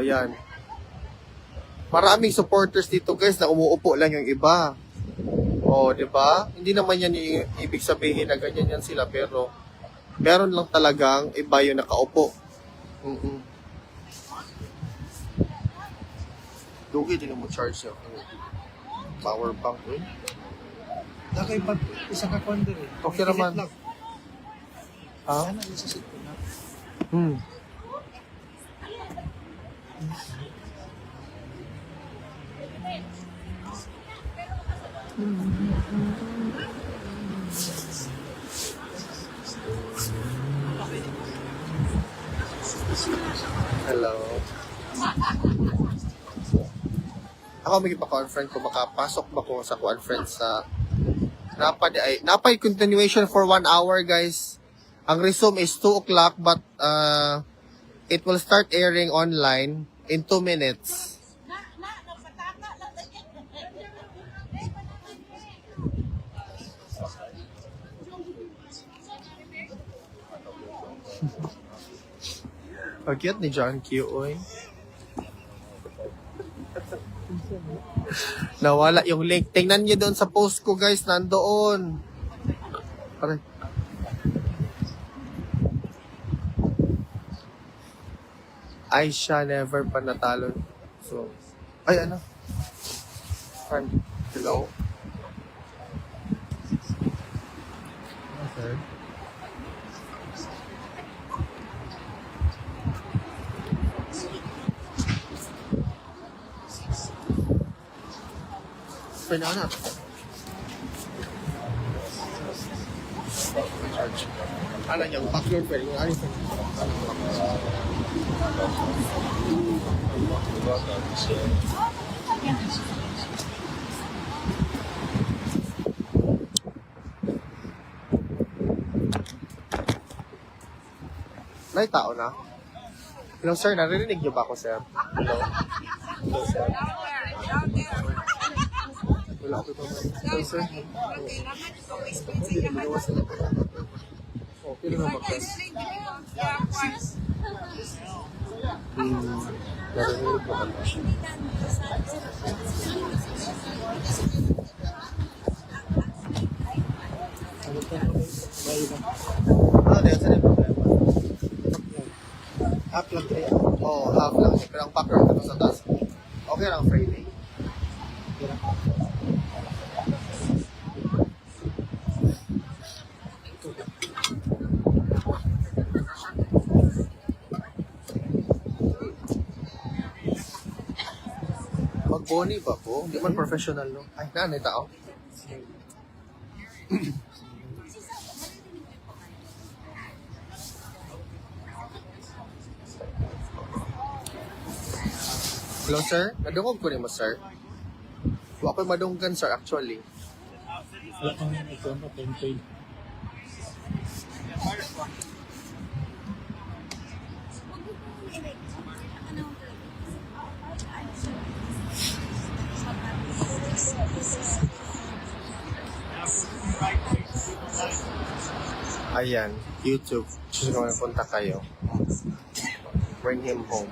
yan. Maraming supporters dito guys na umuupo lang yung iba. Di ba? Hindi naman yan yung ibig sabihin na ganyan yan sila, pero meron lang talagang iba yung nakaupo. Dugi din mo charge yung power bank. Nakay pag isa ka kondo eh. Okay naman. Ha? Sana isa sit ko na. Hello. Ako magpa-conference ko, makapasok ba ko sa conference sa napay continuation for 1 hour guys. Ang resume is 2 o'clock but it will start airing online in 2 minutes. Ang cute ni John Q, oy. Nawala yung link. Tingnan niyo doon sa post ko, guys. Nandoon. Aray. Aisha never pa natalo. So, ay ano? Friend. Hello? Okay. Pinana. Charge. Ala niyang background pwede yung ano. May tao na? Hello sir, narinig niyo ba ako sir? Hello? Hello sir? Wala ako ito. Hello sir? Okay na naman guys. Narinig ko ba? Ano yan? Saan yung problema? Half lang 3. Oo, half lang. Pero ang background ko sa taas. Okay lang, Friday. Okay lang. Mag-boni ba po? Hindi man professional, no? Ay, nanay tao. Hello, sir? Nadungog ko ni mo, sir? Huwag ko madunggan, sir, actually. Wala kang ito na template. Ayan, YouTube. Gusto ko punta kayo. Bring him home.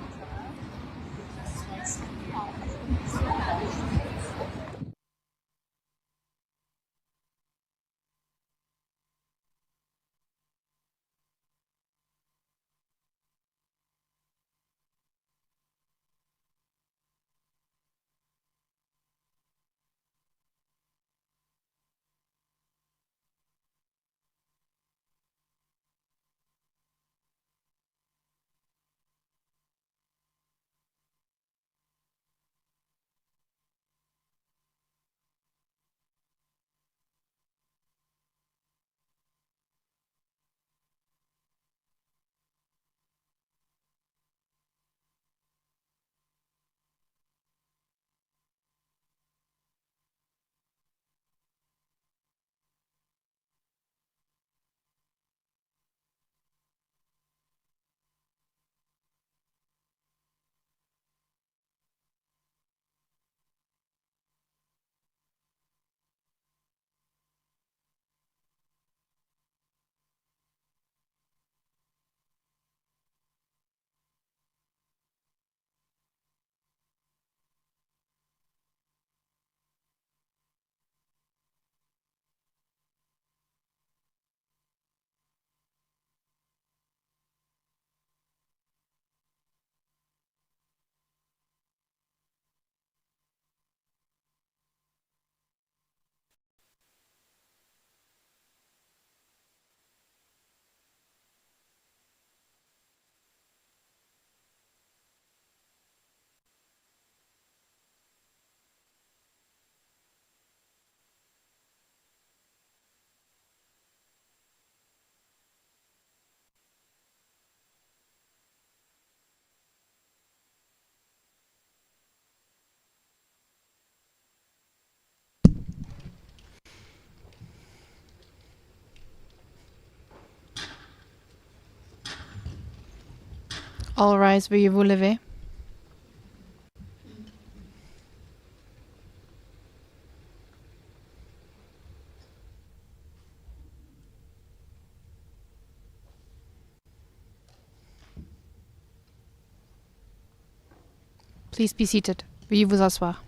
All rise, veuillez vous lever. Please be seated. Veuillez vous asseoir.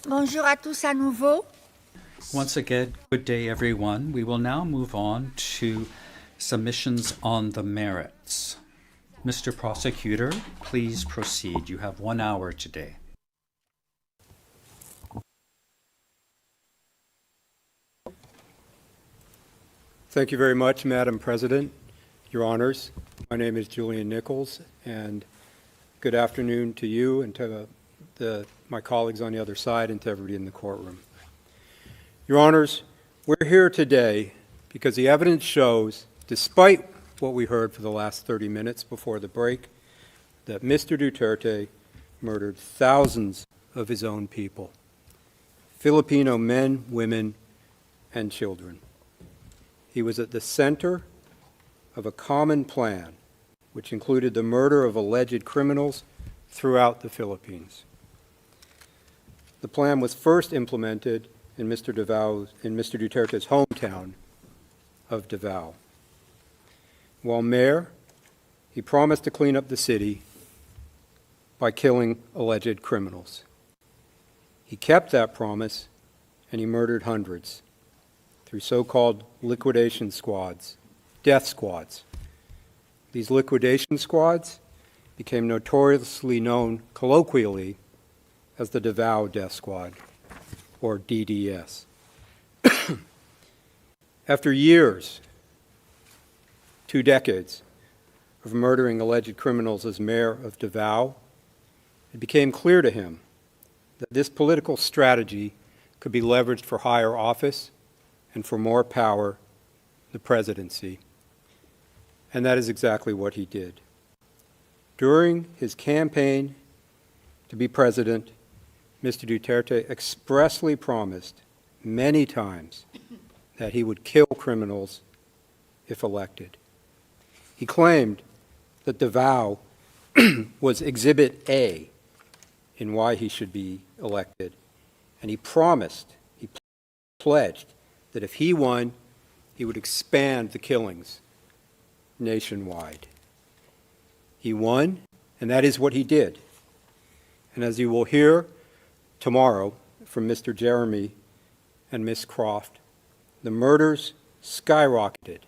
Bonjour à tous à nouveau. Once again, good day, everyone. We will now move on to submissions on the merits. Mr. Prosecutor, please proceed. You have 1 hour today. Thank you very much, Madam President, Your Honors. My name is Julian Nichols, and good afternoon to you and to my colleagues on the other side and to everybody in the courtroom. Your Honors, we're here today because the evidence shows, despite what we heard for the last 30 minutes before the break, that Mr. Duterte murdered thousands of his own people, Filipino men, women, and children. He was at the center of a common plan, which included the murder of alleged criminals throughout the Philippines. The plan was first implemented in Mr. Duterte's hometown of Davao. While mayor, he promised to clean up the city by killing alleged criminals. He kept that promise, and he murdered hundreds through so-called liquidation squads, death squads. These liquidation squads became notoriously known colloquially as the Davao Death Squad, or DDS. After years, 2 decades, of murdering alleged criminals as mayor of Davao, it became clear to him that this political strategy could be leveraged for higher office and for more power, the presidency. And that is exactly what he did. During his campaign to be president, Mr. Duterte expressly promised many times that he would kill criminals if elected. He claimed that Davao was Exhibit A in why he should be elected, and he pledged that if he won, he would expand the killings nationwide. He won, and that is what he did. And as you will hear tomorrow from Mr. Jeremy and Ms. Croft, the murders skyrocketed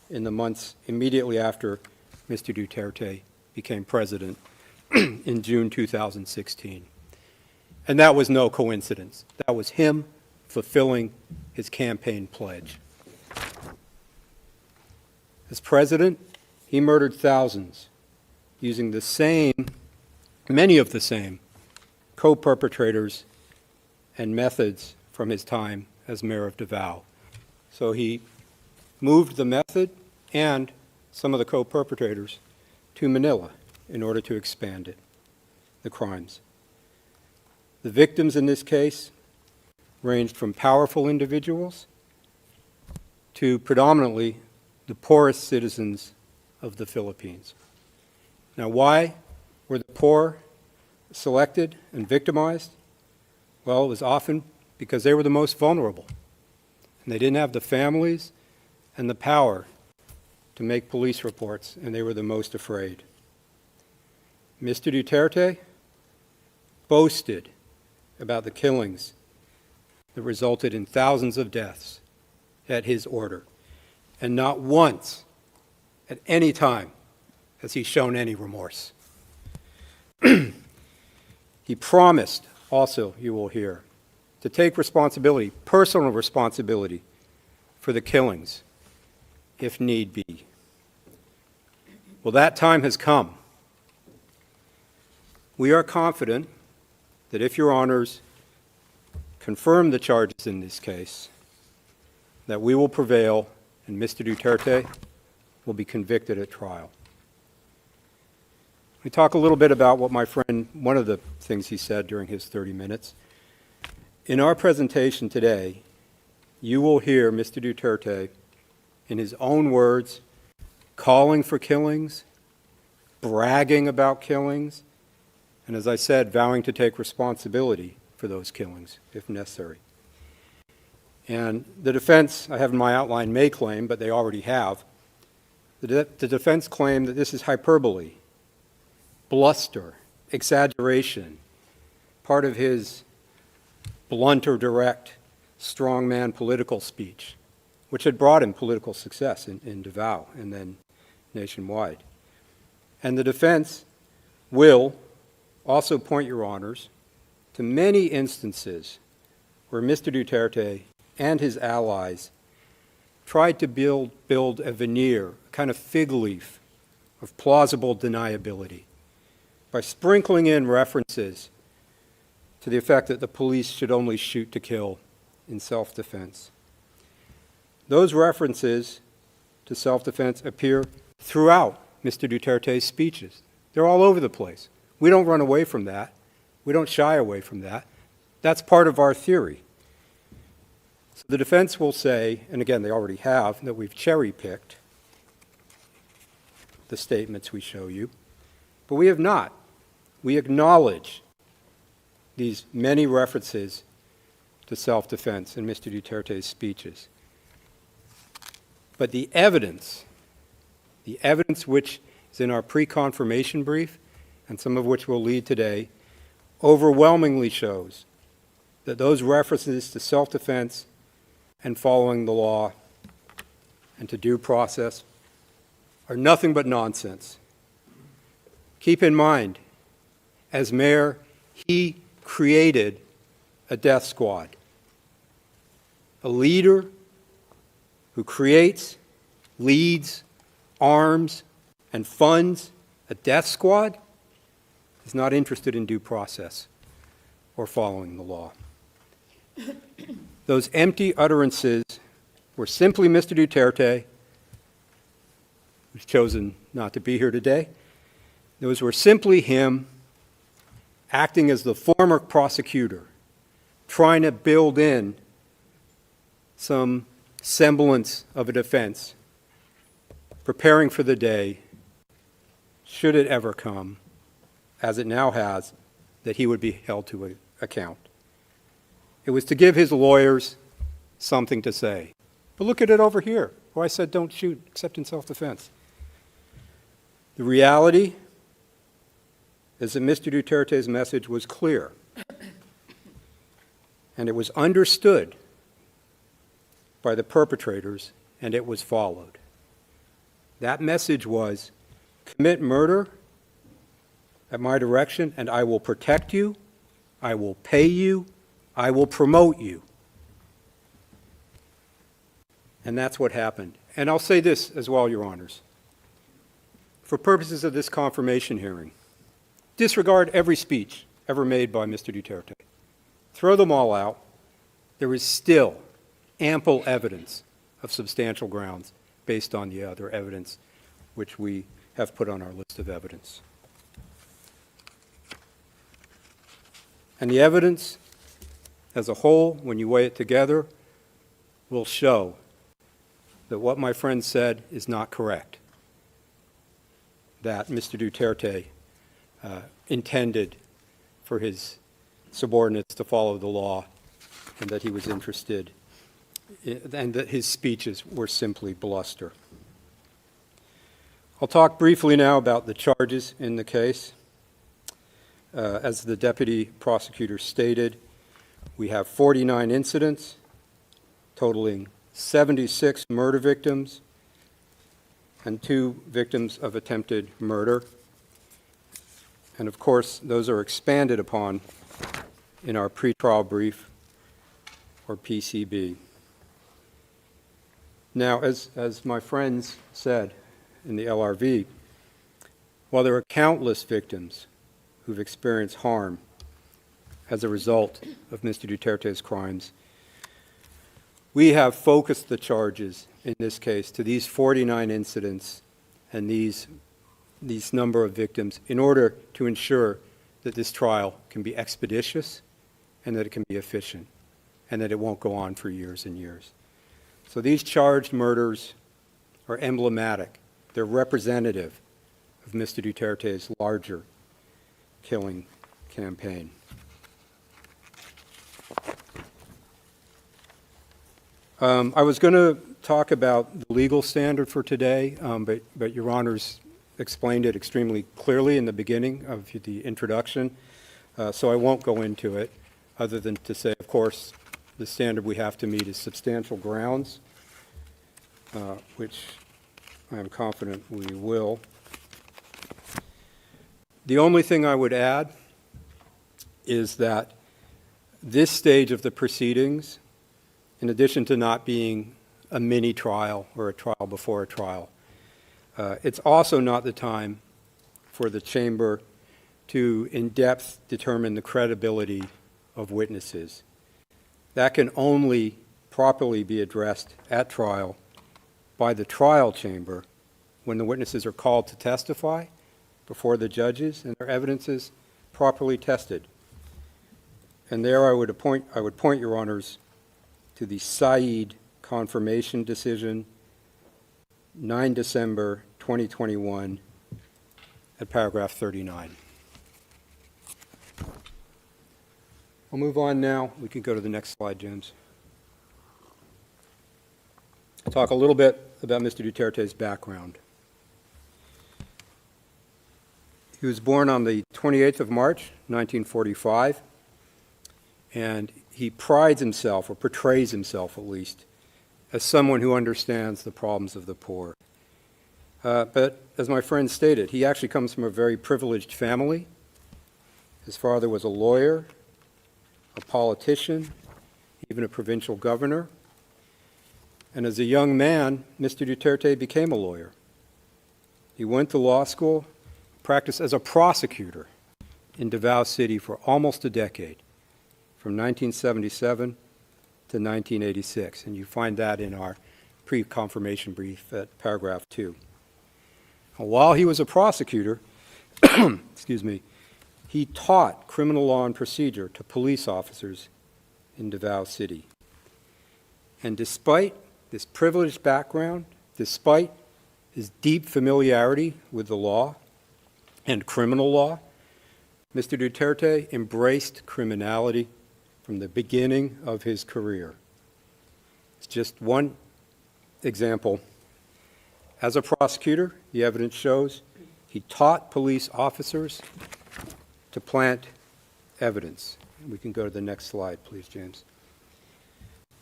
in the months immediately after Mr. Duterte became president in June 2016. And that was no coincidence. That was him fulfilling his campaign pledge. As president, he murdered thousands using many of the same co-perpetrators and methods from his time as mayor of Davao. So he moved the method and some of the co-perpetrators to Manila in order to expand the crimes. The victims in this case ranged from powerful individuals to predominantly the poorest citizens of the Philippines. Now, why were the poor selected and victimized? Well, it was often because they were the most vulnerable, and they didn't have the families and the power to make police reports, and they were the most afraid. Mr. Duterte boasted about the killings that resulted in thousands of deaths at his order, and not once at any time has he shown any remorse. He promised also, you will hear, to take responsibility, personal responsibility, for the killings, if need be. Well, that time has come. We are confident that if your honors confirm the charges in this case, that we will prevail and Mr. Duterte will be convicted at trial. Let me talk a little bit about what my friend, one of the things he said during his 30 minutes. In our presentation today, you will hear Mr. Duterte, in his own words, calling for killings, bragging about killings, and as I said, vowing to take responsibility for those killings if necessary. And the defense, I have in my outline, may claim, but they already have, the defense claim that this is hyperbole, bluster, exaggeration, part of his blunt or direct strongman political speech, which had brought him political success in Davao and then nationwide. And the defense will also point, Your Honors, to many instances where Mr. Duterte and his allies tried to build a veneer, a kind of fig leaf of plausible deniability by sprinkling in references to the effect that the police should only shoot to kill in self-defense. Those references to self-defense appear throughout Mr. Duterte's speeches. They're all over the place. We don't run away from that. We don't shy away from that. That's part of our theory. So the defense will say, and again, they already have, that we've cherry-picked the statements we show you, but we have not. We acknowledge these many references to self-defense in Mr. Duterte's speeches. But the evidence which is in our pre-confirmation brief, and some of which will lead today, overwhelmingly shows that those references to self-defense and following the law and to due process are nothing but nonsense. Keep in mind, as mayor, he created a death squad. A leader who creates, leads, arms, and funds a death squad is not interested in due process or following the law. Those empty utterances were simply Mr. Duterte, who's chosen not to be here today. Those were simply him acting as the former prosecutor, trying to build in some semblance of a defense, preparing for the day, should it ever come, as it now has, that he would be held to account. It was to give his lawyers something to say. But look at it over here, where I said don't shoot except in self-defense. The reality is that Mr. Duterte's message was clear, and it was understood by the perpetrators, and it was followed. That message was, commit murder at my direction, and I will protect you, I will pay you, I will promote you. And that's what happened. And I'll say this as well, Your Honors. For purposes of this confirmation hearing, disregard every speech ever made by Mr. Duterte. Throw them all out. There is still ample evidence of substantial grounds based on the other evidence which we have put on our list of evidence. And the evidence as a whole, when you weigh it together, will show that what my friend said is not correct, that Mr. Duterte intended for his subordinates to follow the law, and that he was interested, and that his speeches were simply bluster. I'll talk briefly now about the charges in the case. As the deputy prosecutor stated, we have 49 incidents, totaling 76 murder victims and 2 victims of attempted murder. And of course, those are expanded upon in our pretrial brief, or PCB. Now, as my friends said in the LRV, while there are countless victims who've experienced harm as a result of Mr. Duterte's crimes, we have focused the charges in this case to these 49 incidents and these number of victims in order to ensure that this trial can be expeditious and that it can be efficient. and that it won't go on for years and years. So these charged murders are emblematic. They're representative of Mr. Duterte's larger killing campaign. I was going to talk about the legal standard for today, but Your Honors explained it extremely clearly in the beginning of the introduction, so I won't go into it, other than to say, of course, the standard we have to meet is substantial grounds, which I am confident we will. The only thing I would add is that this stage of the proceedings, in addition to not being a mini trial or a trial before a trial, it's also not the time for the chamber to in-depth determine the credibility of witnesses. That can only properly be addressed at trial by the trial chamber when the witnesses are called to testify before the judges and their evidence is properly tested. And there I would point, Your Honors, to the Said confirmation decision, 9 December 2021, at paragraph 39. I'll move on now. We can go to the next slide, James. I'll talk a little bit about Mr. Duterte's background. He was born on the 28th of March, 1945, and he prides himself, or portrays himself at least, as someone who understands the problems of the poor. But as my friend stated, he actually comes from a very privileged family. His father was a lawyer, a politician, even a provincial governor. And as a young man, Mr. Duterte became a lawyer. He went to law school, practiced as a prosecutor in Davao City for almost a decade, from 1977 to 1986. And you find that in our pre-confirmation brief at paragraph 2. While he was a prosecutor, excuse me, he taught criminal law and procedure to police officers in Davao City. And despite this privileged background, despite his deep familiarity with the law and criminal law, Mr. Duterte embraced criminality from the beginning of his career. It's just one example. As a prosecutor, the evidence shows he taught police officers to plant evidence. We can go to the next slide, please, James.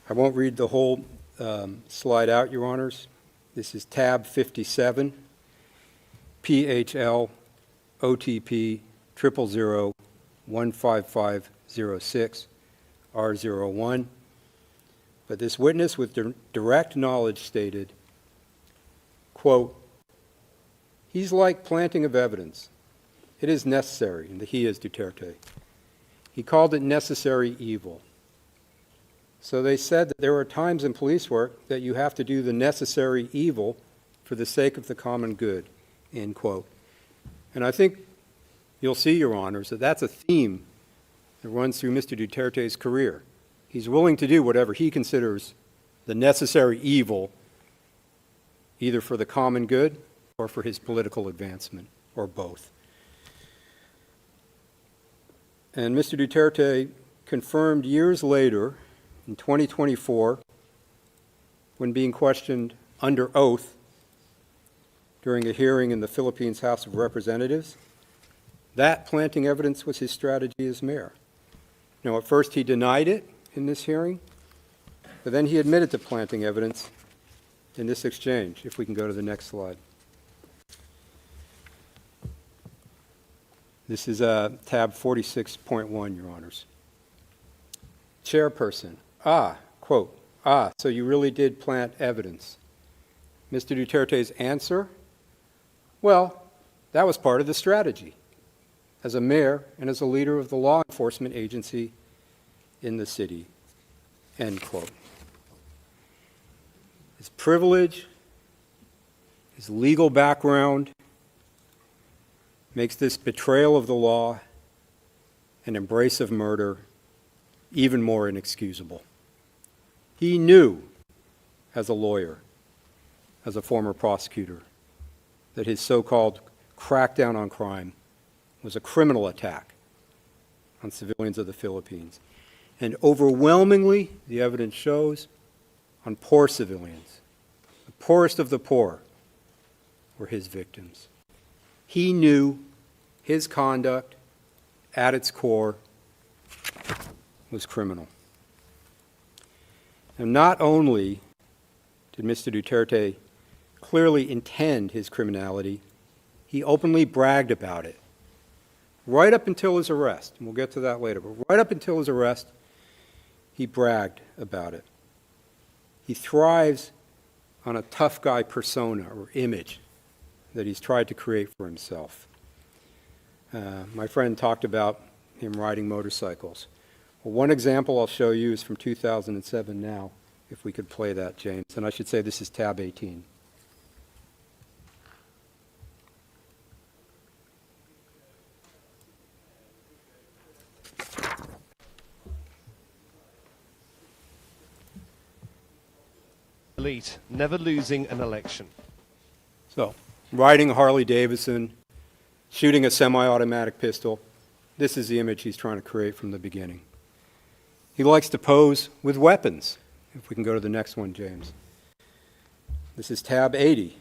I won't read the whole slide out, Your Honors. This is tab 57, PHL OTP 000-15506 R01. But this witness with direct knowledge stated, quote, "He's like planting of evidence. It is necessary," and the he is Duterte. He called it necessary evil. So they said that there are times in police work that you have to do the necessary evil for the sake of the common good, end quote. And I think you'll see, Your Honors, that that's a theme that runs through Mr. Duterte's career. He's willing to do whatever he considers the necessary evil, either for the common good or for his political advancement, or both. And Mr. Duterte confirmed years later, in 2024, when being questioned under oath during a hearing in the Philippines House of Representatives, that planting evidence was his strategy as mayor. Now, at first he denied it in this hearing, but then he admitted to planting evidence in this exchange. If we can go to the next slide. This is tab 46.1, Your Honors. Chairperson, quote, so you really did plant evidence. Mr. Duterte's answer, well, that was part of the strategy as a mayor and as a leader of the law enforcement agency in the city, end quote. His privilege, his legal background makes this betrayal of the law and embrace of murder even more inexcusable. He knew, as a lawyer, as a former prosecutor, that his so-called crackdown on crime was a criminal attack on civilians of the Philippines. And overwhelmingly, the evidence shows, on poor civilians. The poorest of the poor were his victims. He knew his conduct, at its core, was criminal. And not only did Mr. Duterte clearly intend his criminality, he openly bragged about it. Right up until his arrest, and we'll get to that later, but right up until his arrest, he bragged about it. He thrives on a tough guy persona or image that he's tried to create for himself. My friend talked about him riding motorcycles. Well, one example I'll show you is from 2007 now, if we could play that, James. And I should say this is tab 18. Elite, never losing an election. So, riding a Harley Davidson, shooting a semi-automatic pistol, this is the image he's trying to create from the beginning. He likes to pose with weapons. If we can go to the next one, James. This is tab 80.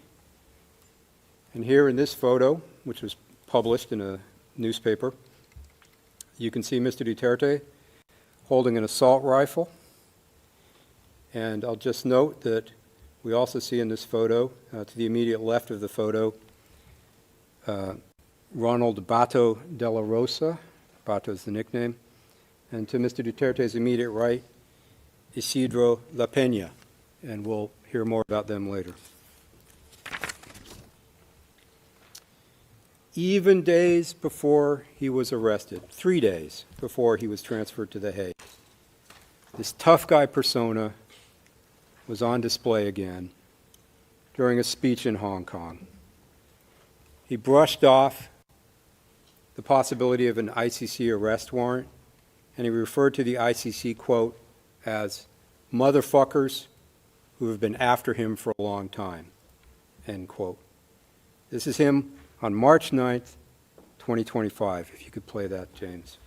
And here in this photo, which was published in a newspaper, you can see Mr. Duterte holding an assault rifle. And I'll just note that we also see in this photo, to the immediate left of the photo, Ronald Bato de la Rosa. Bato is the nickname. And to Mr. Duterte's immediate right, Isidro La Peña. And we'll hear more about them later. Even days before he was arrested, 3 days before he was transferred to The Hague, this tough guy persona was on display again during a speech in Hong Kong. He brushed off the possibility of an ICC arrest warrant, and he referred to the ICC, quote, as motherfuckers who have been after him for a long time, end quote. This is him on March 9th, 2025. If you could play that, James.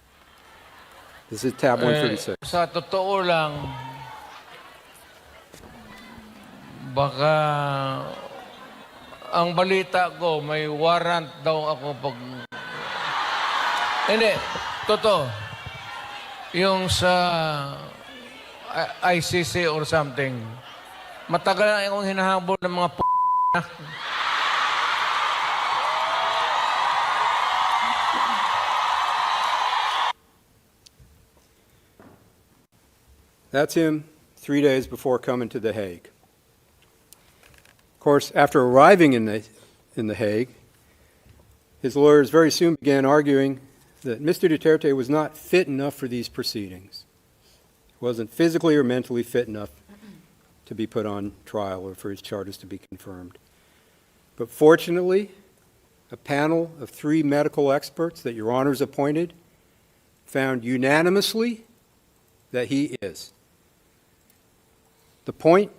This is tab 136. Sa totoo lang, baka ang balita ko may warrant daw ako pag... Hindi, totoo. Yung sa ICC or something, matagal na akong hinahabol ng mga That's him 3 days before coming to The Hague. Of course, after arriving in the Hague, his lawyers very soon began arguing that Mr. Duterte was not fit enough for these proceedings. He wasn't physically or mentally fit enough to be put on trial or for his charges to be confirmed. But fortunately, a panel of 3 medical experts that Your Honors appointed found unanimously that he is. The point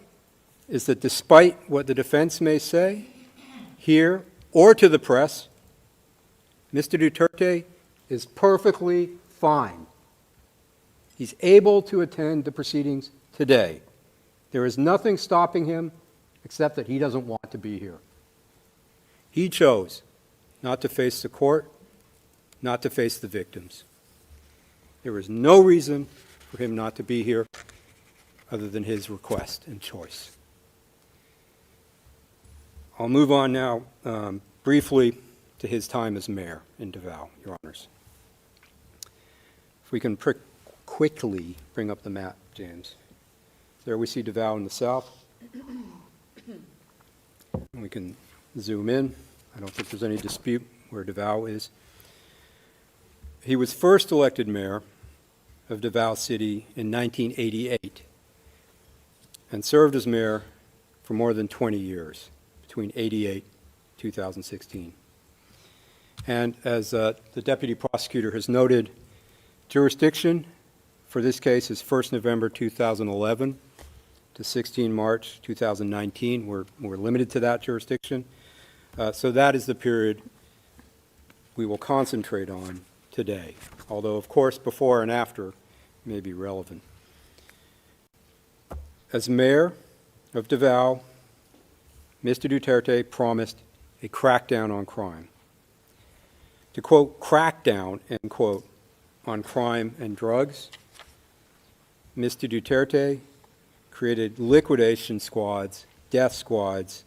is that despite what the defense may say, here or to the press, Mr. Duterte is perfectly fine. He's able to attend the proceedings today. There is nothing stopping him except that he doesn't want to be here. He chose not to face the court, not to face the victims. There is no reason for him not to be here other than his request and choice. I'll move on now briefly to his time as mayor in Davao, Your Honors. If we can quickly bring up the map, James. There we see Davao in the south. And we can zoom in. I don't think there's any dispute where Davao is. He was first elected mayor of Davao City in 1988 and served as mayor for more than 20 years, between 88 and 2016. And as the deputy prosecutor has noted, jurisdiction for this case is 1st November 2011, to 16 March 2019. We're limited to that jurisdiction. So that is the period we will concentrate on today, although, of course, before and after may be relevant. As mayor of Davao, Mr. Duterte promised a crackdown on crime. To quote, crackdown, end quote, on crime and drugs, Mr. Duterte created liquidation squads, death squads,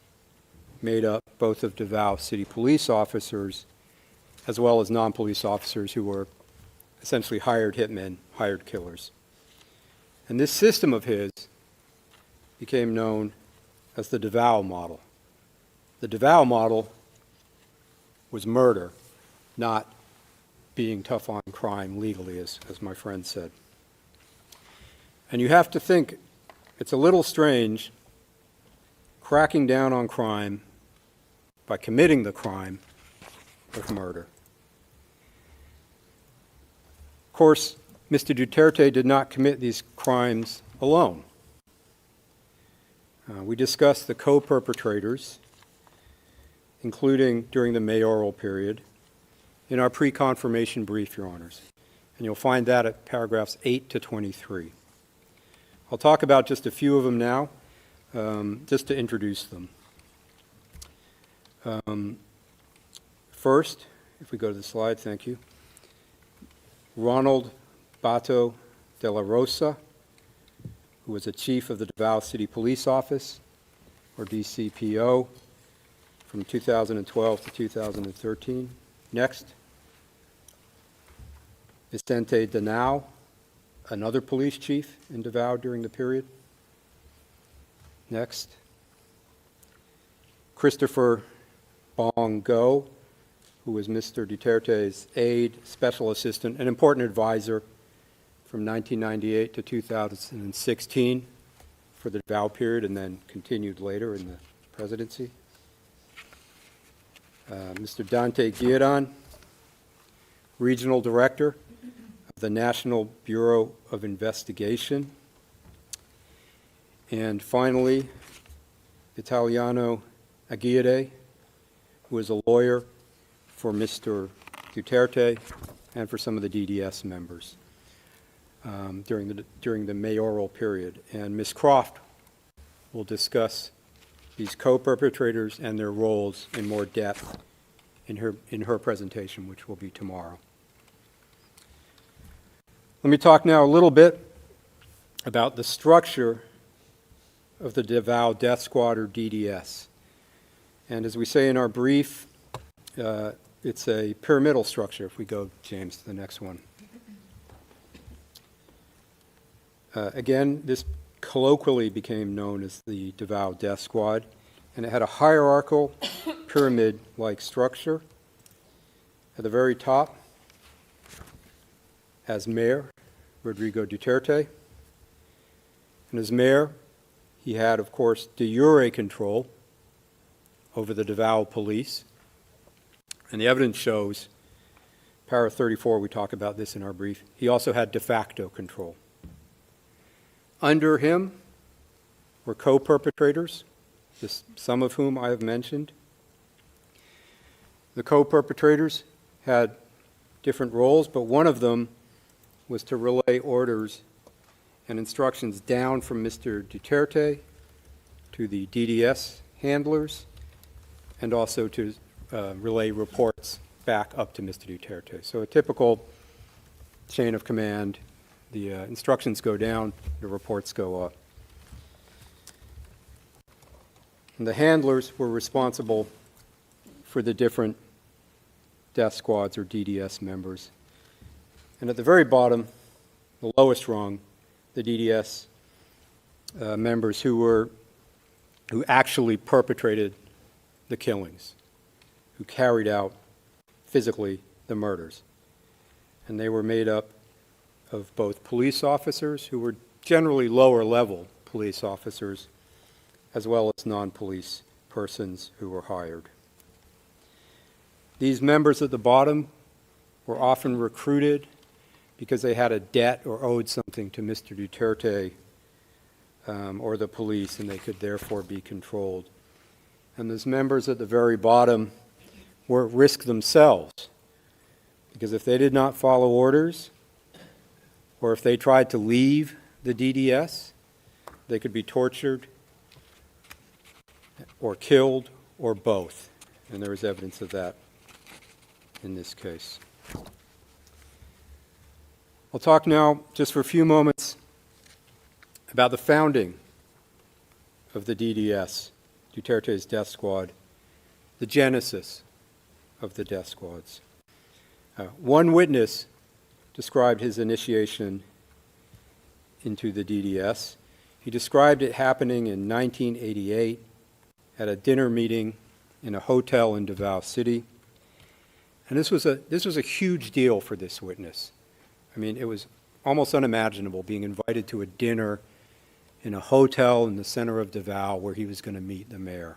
made up both of Davao City police officers as well as non-police officers who were essentially hired hitmen, hired killers. And this system of his became known as the Davao model. The Davao model was murder, not being tough on crime legally, as my friend said. And you have to think, it's a little strange cracking down on crime by committing the crime of murder. Of course, Mr. Duterte did not commit these crimes alone. We discussed the co-perpetrators, including during the mayoral period, in our pre-confirmation brief, Your Honors. And you'll find that at paragraphs 8 to 23. I'll talk about just a few of them now, just to introduce them. First, if we go to the slide, thank you. Ronald Bato de la Rosa, who was a chief of the Davao City Police Office, or DCPO, from 2012 to 2013. Next, Vicente Danao, another police chief in Davao during the period. Next, Christopher Bongo, who was Mr. Duterte's aide, special assistant, an important advisor from 1998 to 2016 for the Davao period and then continued later in the presidency. Mr. Dante Guiran, regional director of the National Bureau of Investigation. And finally, Italiano Aguirre, who was a lawyer for Mr. Duterte and for some of the DDS members during the mayoral period. And Ms. Croft will discuss these co-perpetrators and their roles in more depth in her presentation, which will be tomorrow. Let me talk now a little bit about the structure of the Davao Death Squad, or DDS. And as we say in our brief, it's a pyramidal structure. If we go, James, to the next one. Again, this colloquially became known as the Davao Death Squad, and it had a hierarchical pyramid-like structure. At the very top, as mayor, Rodrigo Duterte. And as mayor, he had, of course, de jure control over the Davao police. And the evidence shows, para 34, we talk about this in our brief, he also had de facto control. Under him were co-perpetrators, some of whom I have mentioned. The co-perpetrators had different roles, but one of them was to relay orders and instructions down from Mr. Duterte to the DDS handlers, and also to relay reports back up to Mr. Duterte. So a typical chain of command. The instructions go down, the reports go up. And the handlers were responsible for the different death squads, or DDS members. And at the very bottom, the lowest rung, the DDS members who actually perpetrated the killings, who carried out physically the murders. And they were made up of both police officers, who were generally lower level police officers, as well as non-police persons who were hired. These members at the bottom were often recruited because they had a debt or owed something to Mr. Duterte or the police, and they could therefore be controlled. And those members at the very bottom were at risk themselves, because if they did not follow orders, or if they tried to leave the DDS, they could be tortured or killed or both. And there is evidence of that in this case. I'll talk now just for a few moments about the founding of the DDS, Duterte's death squad, the genesis of the death squads. One witness described his initiation into the DDS. He described it happening in 1988 at a dinner meeting in a hotel in Davao City. And this was a huge deal for this witness. I mean, it was almost unimaginable being invited to a dinner in a hotel in the center of Davao where he was going to meet the mayor.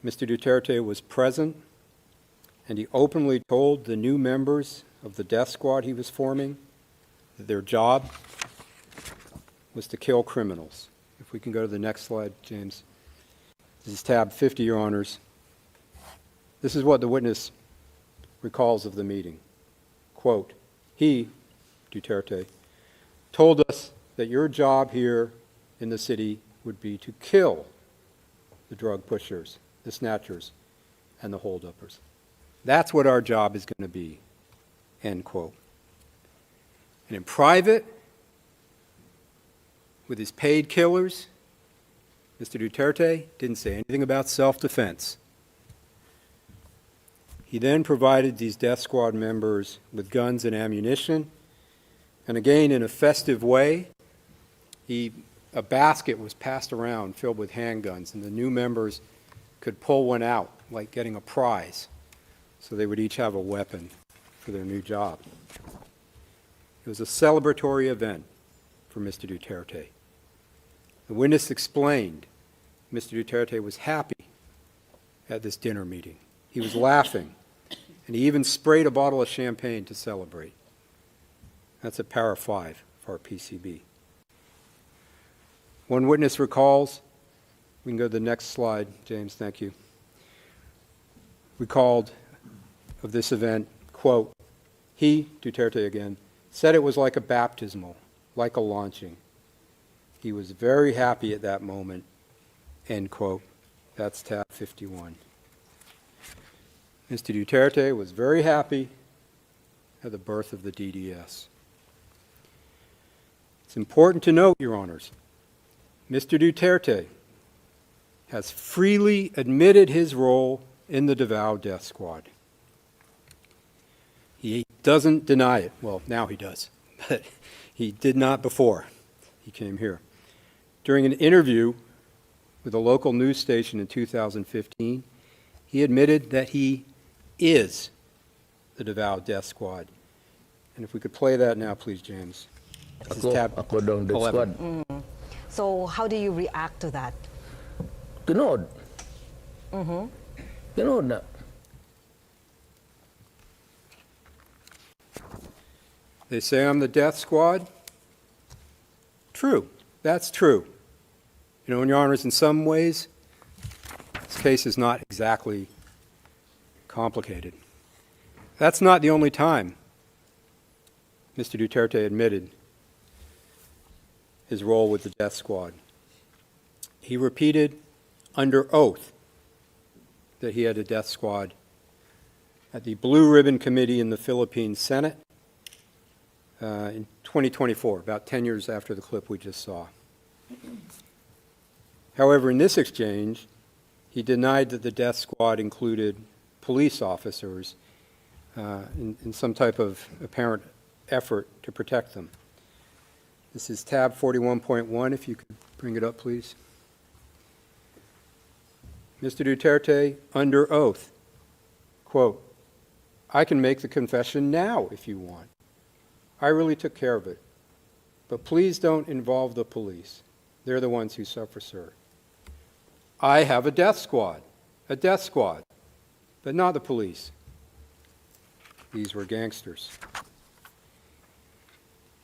Mr. Duterte was present, and he openly told the new members of the death squad he was forming that their job was to kill criminals. If we can go to the next slide, James. This is tab 50, Your Honors. This is what the witness recalls of the meeting. Quote, he, Duterte, told us that your job here in the city would be to kill the drug pushers, the snatchers, and the holduppers. That's what our job is going to be, end quote. And in private, with his paid killers, Mr. Duterte didn't say anything about self-defense. He then provided these death squad members with guns and ammunition, and again, in a festive way, a basket was passed around filled with handguns, and the new members could pull one out, like getting a prize, so they would each have a weapon for their new job. It was a celebratory event for Mr. Duterte. The witness explained Mr. Duterte was happy at this dinner meeting. He was laughing, and he even sprayed a bottle of champagne to celebrate. That's at para 5 for our PCB. One witness recalls, we can go to the next slide, James, thank you. Recalled of this event, quote, he, Duterte again, said it was like a baptismal, like a launching. He was very happy at that moment, end quote. That's tab 51. Mr. Duterte was very happy at the birth of the DDS. It's important to note, Your Honors, Mr. Duterte has freely admitted his role in the Davao death squad. He doesn't deny it. Well, now he does, but he did not before he came here. During an interview with a local news station in 2015, he admitted that he is the Davao death squad. And if we could play that now, please, James. This is tab 11. So how do you react to that? Tinood. Tinood na. They say I'm the death squad. True. That's true. You know, Your Honors, in some ways, this case is not exactly complicated. That's not the only time Mr. Duterte admitted his role with the death squad. He repeated under oath that he had a death squad at the Blue Ribbon Committee in the Philippine Senate in 2024, about 10 years after the clip we just saw. However, in this exchange, he denied that the death squad included police officers in some type of apparent effort to protect them. This is tab 41.1, if you could bring it up, please. Mr. Duterte, under oath, quote, I can make the confession now if you want. I really took care of it. But please don't involve the police. They're the ones who suffer, sir. I have a death squad, but not the police. These were gangsters.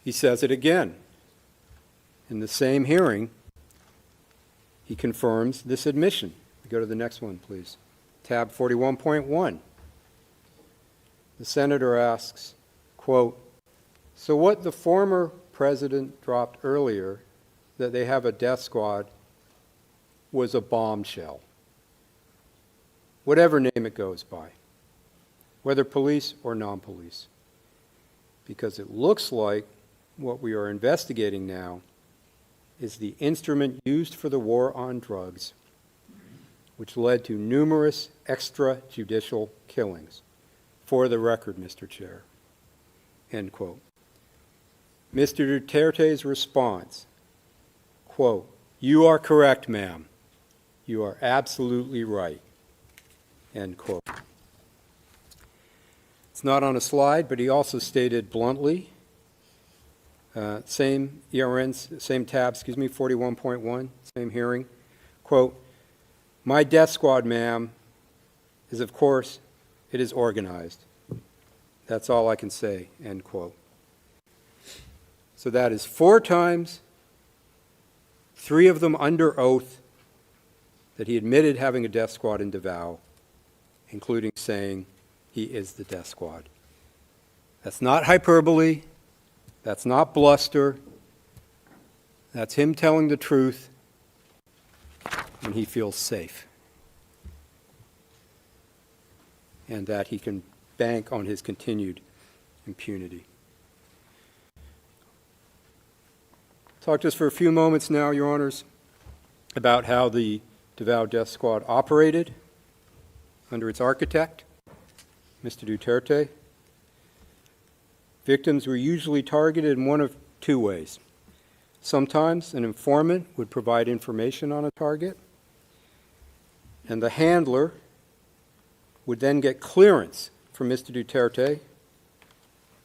He says it again. In the same hearing, he confirms this admission. Go to the next one, please. Tab 41.1. The senator asks, quote, "So what the former president dropped earlier, that they have a death squad, was a bombshell. Whatever name it goes by, whether police or non-police. Because it looks like what we are investigating now is the instrument used for the war on drugs, which led to numerous extrajudicial killings. For the record, Mr. Chair." End quote. Mr. Duterte's response, quote, "You are correct, ma'am. You are absolutely right." End quote. It's not on a slide, but he also stated bluntly, same tab, 41.1, same hearing, quote, "My death squad, ma'am, is, of course, it is organized. That's all I can say," end quote. So that is 4 times, 3 of them under oath, that he admitted having a death squad in Davao, including saying he is the death squad. That's not hyperbole. That's not bluster. That's him telling the truth when he feels safe, and that he can bank on his continued impunity. Talk just for a few moments now, Your Honors, about how the Davao Death Squad operated under its architect, Mr. Duterte. Victims were usually targeted in one of 2 ways. Sometimes an informant would provide information on a target, and the handler would then get clearance from Mr. Duterte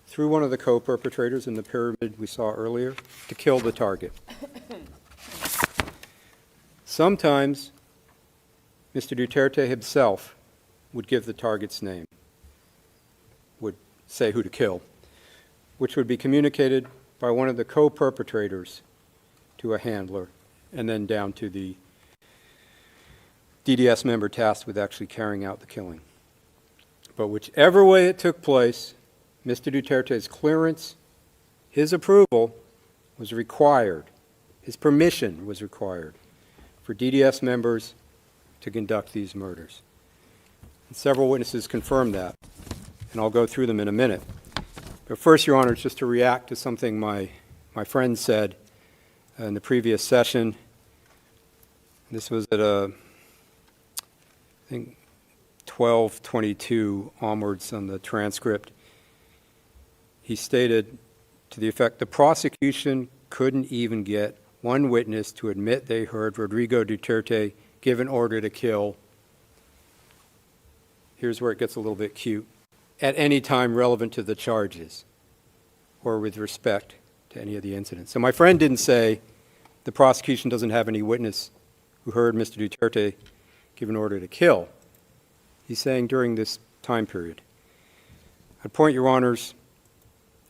through one of the co-perpetrators in the pyramid we saw earlier to kill the target. Sometimes Mr. Duterte himself would give the target's name, would say who to kill, which would be communicated by one of the co-perpetrators to a handler, and then down to the DDS member tasked with actually carrying out the killing. But whichever way it took place, Mr. Duterte's clearance, his approval was required, his permission was required for DDS members to conduct these murders. And several witnesses confirmed that, and I'll go through them in a minute. But first, Your Honor, just to react to something my friend said in the previous session. This was at I think 12:22 onwards on the transcript. He stated to the effect, the prosecution couldn't even get one witness to admit they heard Rodrigo Duterte give an order to kill. Here's where it gets a little bit cute. At any time relevant to the charges or with respect to any of the incidents. So my friend didn't say the prosecution doesn't have any witness who heard Mr. Duterte give an order to kill. He's saying during this time period. I'd point Your Honors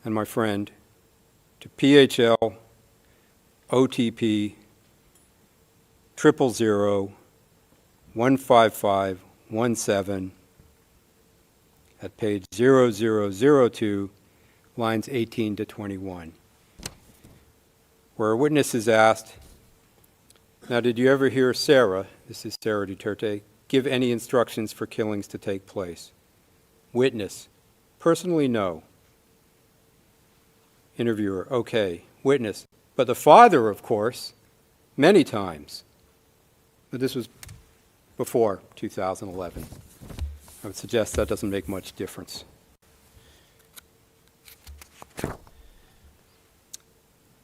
and my friend to PHL OTP 000 15517 at page 0002, lines 18 to 21, where a witness is asked, now did you ever hear Sarah, this is Sarah Duterte, give any instructions for killings to take place? Witness, personally no. Interviewer, okay. Witness, but the father, of course, many times. But this was before 2011. I would suggest that doesn't make much difference.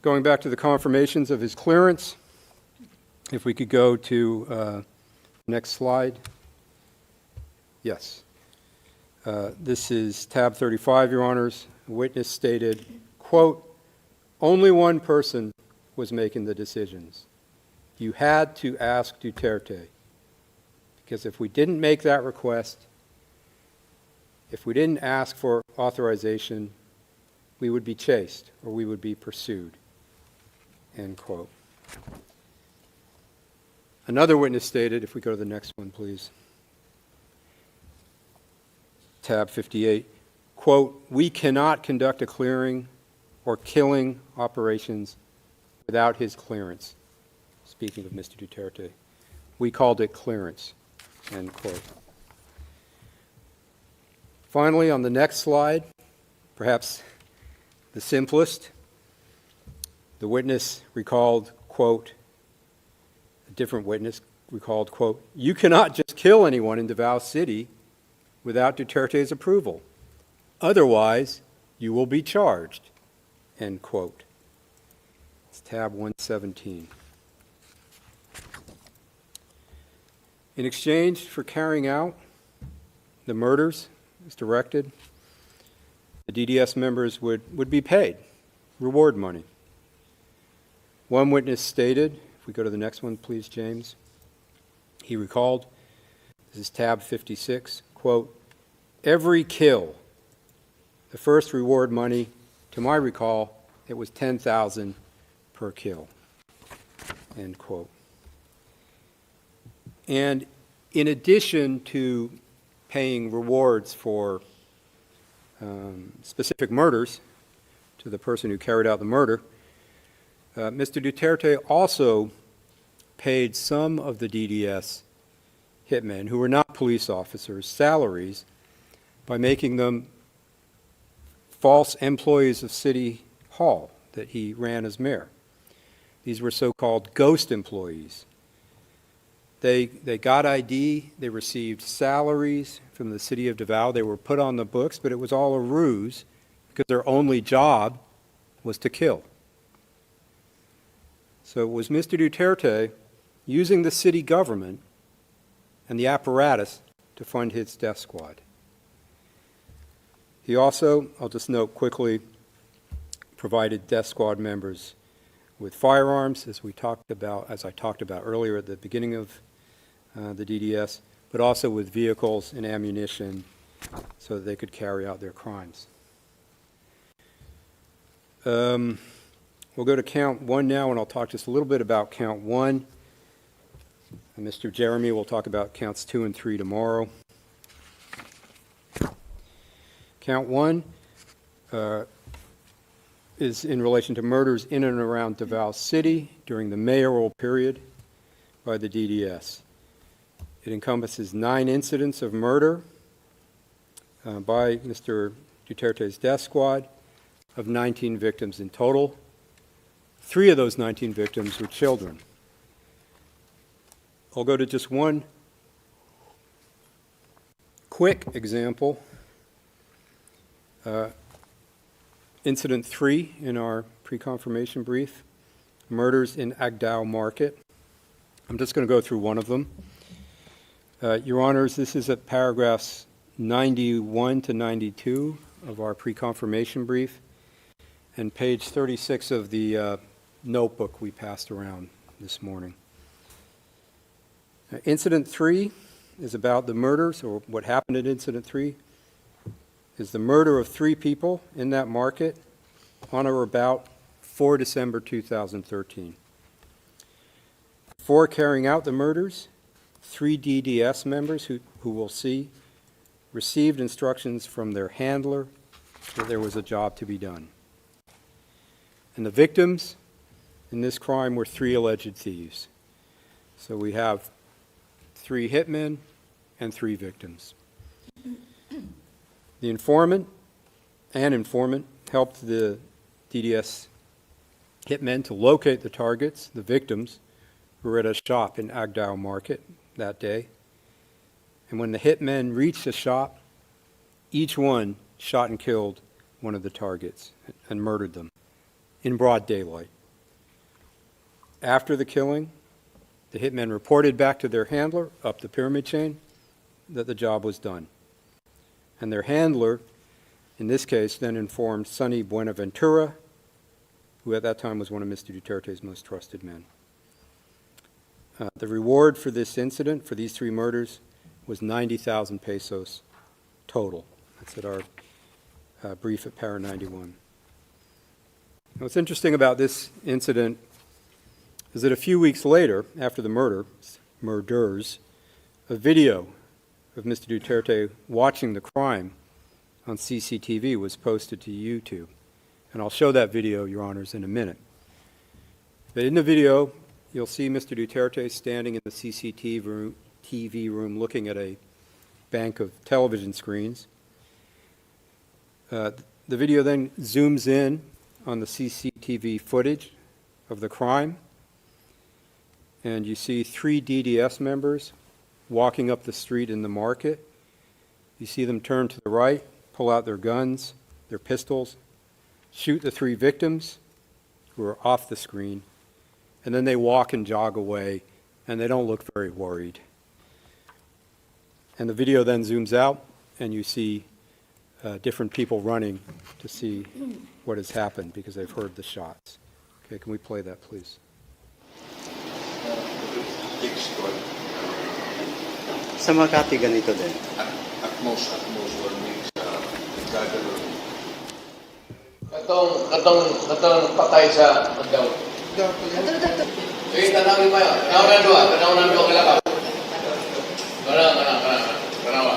Going back to the confirmations of his clearance, if we could go to next slide. Yes. This is tab 35, Your Honors. A witness stated, quote, only one person was making the decisions. You had to ask Duterte, because if we didn't make that request, if we didn't ask for authorization, we would be chased or we would be pursued. end quote. Another witness stated, if we go to the next one, please, tab 58, quote, "We cannot conduct a clearing or killing operations without his clearance." Speaking of Mr. Duterte, we called it clearance, end quote. Finally, on the next slide, perhaps the simplest, the witness recalled, quote, a different witness recalled, quote, "You cannot just kill anyone in Davao City without Duterte's approval. Otherwise, you will be charged," end quote. It's tab 117. In exchange for carrying out the murders as directed, the DDS members would be paid reward money. One witness stated, if we go to the next one, please, James, he recalled, this is tab 56, quote, "Every kill, the first reward money, to my recall, it was $10,000 per kill," end quote. And in addition to paying rewards for specific murders to the person who carried out the murder, Mr. Duterte also paid some of the DDS hitmen who were not police officers salaries by making them false employees of City Hall that he ran as mayor. These were so-called ghost employees. They got ID, they received salaries from the city of Davao, they were put on the books, but it was all a ruse because their only job was to kill. So it was Mr. Duterte using the city government and the apparatus to fund his death squad. He also, I'll just note quickly, provided death squad members with firearms, as I talked about earlier at the beginning of the DDS, but also with vehicles and ammunition so that they could carry out their crimes. We'll go to count one now, and I'll talk just a little bit about count one. And Mr. Jeremy will talk about counts 2 and 3 tomorrow. Count one is in relation to murders in and around Davao City during the mayoral period by the DDS. It encompasses 9 incidents of murder by Mr. Duterte's death squad of 19 victims in total. 3 of those 19 victims were children. I'll go to just one quick example. Incident 3 in our pre-confirmation brief, murders in Agdao Market. I'm just going to go through one of them. Your Honors, this is at paragraphs 91 to 92 of our pre-confirmation brief and page 36 of the notebook we passed around this morning. Incident 3 is about the murders, or what happened in Incident 3 is the murder of 3 people in that market on or about 4 December 2013. Before carrying out the murders, 3 DDS members who we'll see received instructions from their handler that there was a job to be done. And the victims in this crime were 3 alleged thieves. So we have 3 hitmen and 3 victims. The informant helped the DDS hitmen to locate the targets, the victims, who were at a shop in Agdao Market that day. And when the hitmen reached the shop, each one shot and killed one of the targets and murdered them in broad daylight. After the killing, the hitmen reported back to their handler up the pyramid chain that the job was done. And their handler, in this case, then informed Sonny Buenaventura, who at that time was one of Mr. Duterte's most trusted men. The reward for this incident, for these 3 murders, was 90,000 pesos total. That's at our brief at para 91. Now, what's interesting about this incident is that a few weeks later, after the murders, a video of Mr. Duterte watching the crime on CCTV was posted to YouTube. And I'll show that video, Your Honors, in a minute. But in the video, you'll see Mr. Duterte standing in the CCTV room looking at a bank of television screens. The video then zooms in on the CCTV footage of the crime, and you see 3 DDS members walking up the street in the market. You see them turn to the right, pull out their guns, their pistols, shoot the 3 victims who are off the screen, and then they walk and jog away, and they don't look very worried. And the video then zooms out, and you see different people running to see what has happened because they've heard the shots. Okay, can we play that, please? Sa Makati, ganito din. At most 1 week sa gagawin. Katong patay sa Davao. Tanawin mo yun. Tanawin ng dua kalakaw. Kanawa.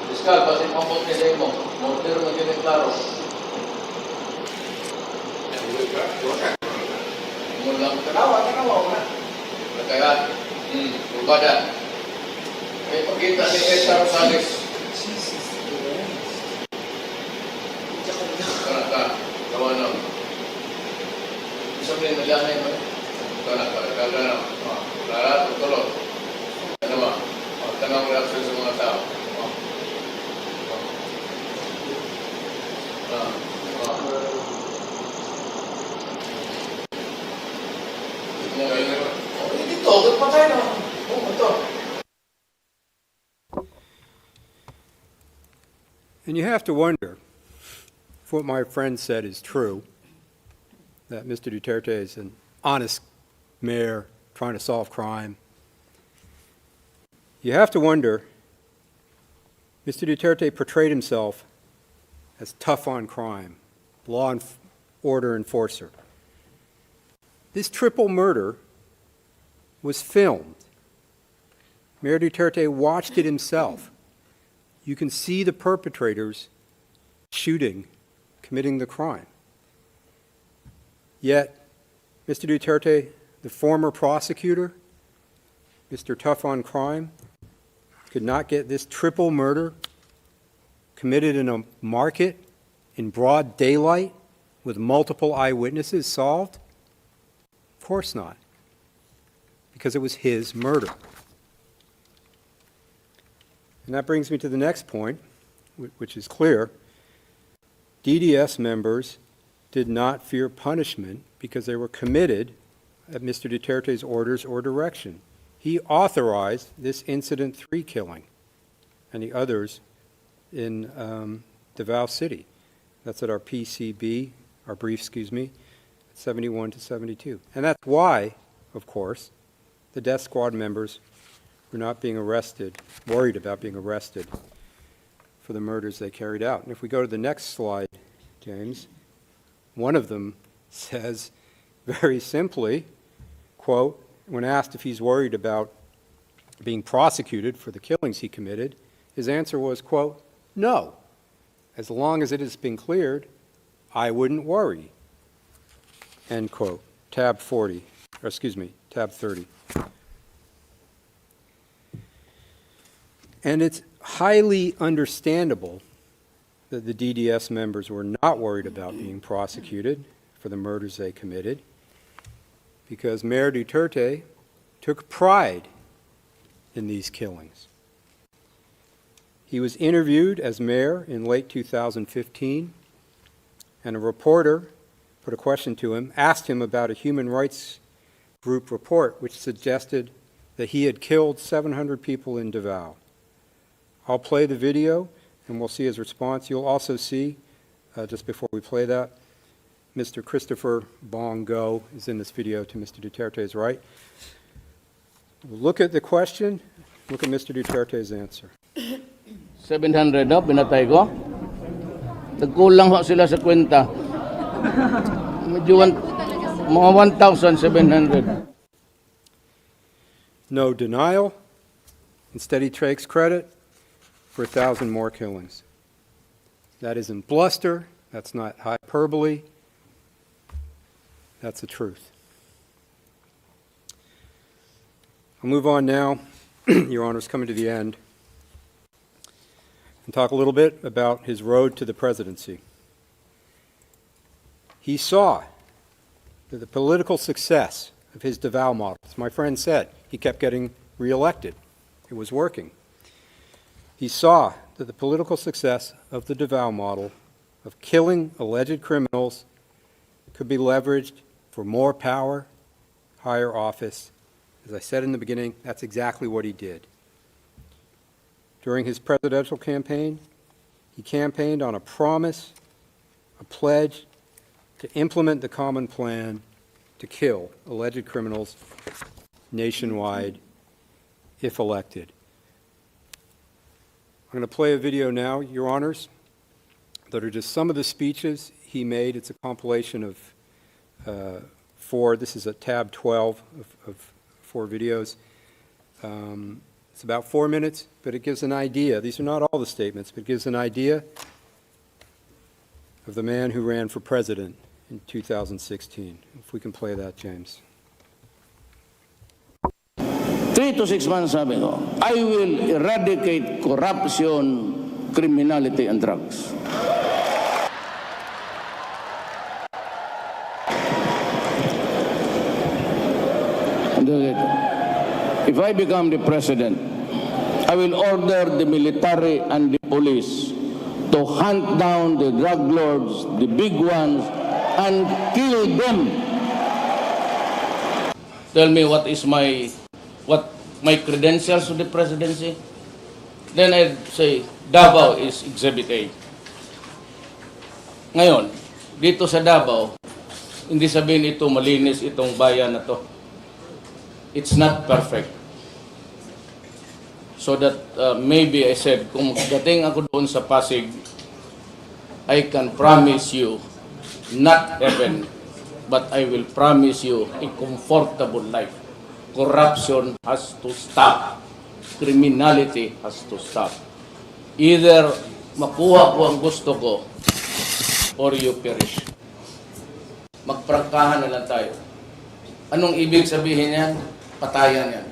Fiskal, pasin pambot niya sa'yo mo. Morder mo ganyan klaro. Mulang kanawa. Kaya, berbada. May pagkita ni Esa Rosales. Kawan bisa beli nilai mana? Kalau larat betul. Kenapa? Tenang reaksi semua tahu. Ini tahu pakai dah. Oh betul. And you have to wonder if what my friend said is true, that Mr. Duterte is an honest mayor trying to solve crime. You have to wonder, Mr. Duterte portrayed himself as tough on crime, law and order enforcer. This triple murder was filmed. Mayor Duterte watched it himself. You can see the perpetrators committing the crime. Yet, Mr. Duterte, the former prosecutor, Mr. Tough on Crime, could not get this triple murder committed in a market in broad daylight with multiple eyewitnesses solved? Of course not, because it was his murder. And that brings me to the next point, which is clear. DDS members did not fear punishment because they were committed at Mr. Duterte's orders or direction. He authorized this Incident 3 killing and the others in Davao City. That's at our PCB, our brief, 71 to 72. And that's why, of course, the death squad members were not being arrested, worried about being arrested for the murders they carried out. And if we go to the next slide, James, one of them says very simply, quote, when asked if he's worried about being prosecuted for the killings he committed, his answer was, quote, no. As long as it has been cleared, I wouldn't worry, end quote. Tab 30. And it's highly understandable that the DDS members were not worried about being prosecuted for the murders they committed, because Mayor Duterte took pride in these killings. He was interviewed as mayor in late 2015, and a reporter put a question to him, asked him about a human rights group report which suggested that he had killed 700 people in Davao. I'll play the video, and we'll see his response. You'll also see, just before we play that, Mr. Christopher Bongo is in this video to Mr. Duterte's right. Look at the question. Look at Mr. Duterte's answer. 700 no, pinatay ko. Nagkulang ho sila sa kwenta. Medyo mga 1,700. no denial. Instead, he takes credit for 1,000 more killings. That isn't bluster. That's not hyperbole. That's the truth. I'll move on now, Your Honor, coming to the end, and talk a little bit about his road to the presidency. He saw that the political success of his Davao model, as my friend said, he kept getting reelected. It was working. He saw that the political success of the Davao model of killing alleged criminals could be leveraged for more power, higher office. As I said in the beginning, that's exactly what he did. During his presidential campaign, he campaigned on a promise, a pledge to implement the common plan to kill alleged criminals nationwide if elected. I'm going to play a video now, Your Honors, that are just some of the speeches he made. It's a compilation of four. This is a tab 12 of 4 videos. It's about 4 minutes, but it gives an idea. These are not all the statements, but it gives an idea of the man who ran for president in 2016. If we can play that, James. 3 to 6 months, sabi ko, I will eradicate corruption, criminality, and drugs. If I become the president, I will order the military and the police to hunt down the drug lords, the big ones, and kill them. Tell me what my credentials to the presidency? Then I'd say, Davao is Exhibit A. Ngayon, dito sa Davao, hindi sabihin ito malinis itong bayan na to. It's not perfect. So that maybe I said, kung dating ako doon sa Pasig, I can promise you, not heaven, but I will promise you a comfortable life. Corruption has to stop. Criminality has to stop. Either makuha ko ang gusto ko or you perish. Magprangkahan na lang tayo. Anong ibig sabihin yan? Patayan yan.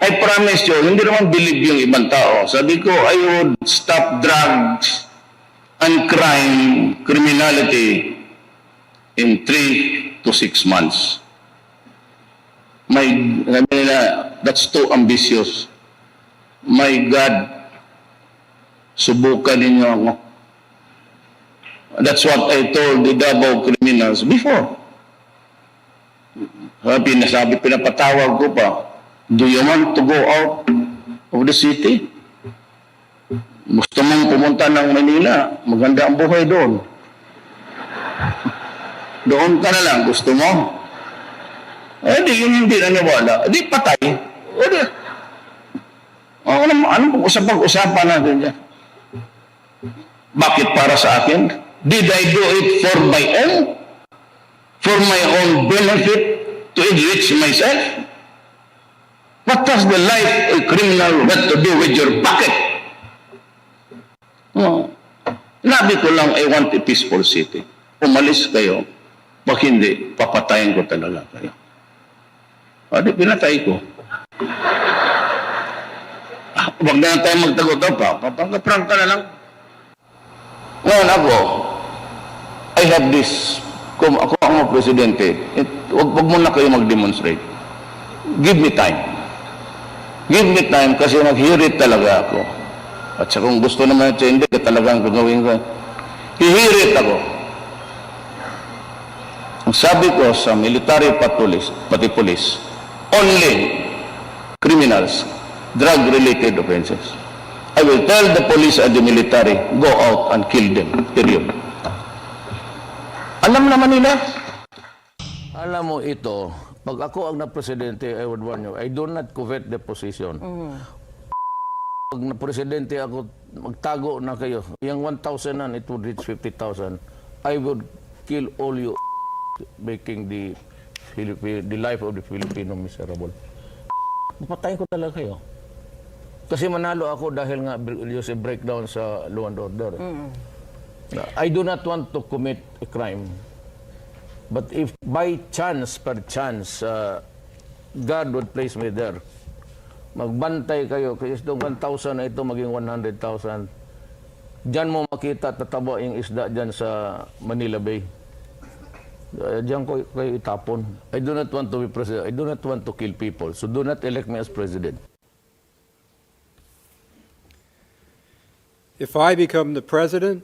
I promise you, hindi naman believe yung ibang tao. Sabi ko, I would stop drugs and crime, criminality in 3 to 6 months. That's too ambitious. My God, subukan ninyo ako. That's what I told the Davao criminals before. Pinapatawag ko pa, do you want to go out of the city? Gusto mong pumunta ng Manila, maganda ang buhay doon. Doon ka na lang, gusto mo? Di yun hindi naniwala. Di patay. Anong usapang-usapan natin dyan? Bakit para sa akin? Did I do it for my own? For my own benefit? To enrich myself? What does the life of a criminal have to do with your pocket? Nabi ko lang, I want a peaceful city. Umalis kayo. Pag hindi, papatayin ko talaga kayo. Di pinatay ko. Huwag na tayo magtagot pa. Papagaprank ka na lang. Ngayon ako, I have this, kung ako ang presidente, huwag muna kayo mag-demonstrate. Give me time. Give me time kasi nag-hearit talaga ako. At sa kung gusto naman siya, hindi ka talagang gagawin ko. Hihirit ako. Ang sabi ko sa military pati police, only criminals, drug-related offenses. I will tell the police and the military, go out and kill them. Period. Alam naman nila. Alam mo ito, pag ako ang na-presidente, I would warn you, I do not covet the position. Pag na-presidente ako, magtago na kayo. Yung 1,000 nan, it would reach 50,000. I would kill all you making the life of the Filipino miserable. papatayin ko talaga kayo. Kasi manalo ako dahil nga yung breakdown sa law and order. I do not want to commit a crime. But if by chance, per chance, God would place me there, magbantay kayo, kasi itong 1,000 na ito maging 100,000. Diyan mo makita tataba yung isda dyan sa Manila Bay. Diyan ko kayo itapon. I do not want to be president. I do not want to kill people. So do not elect me as president. If I become the president,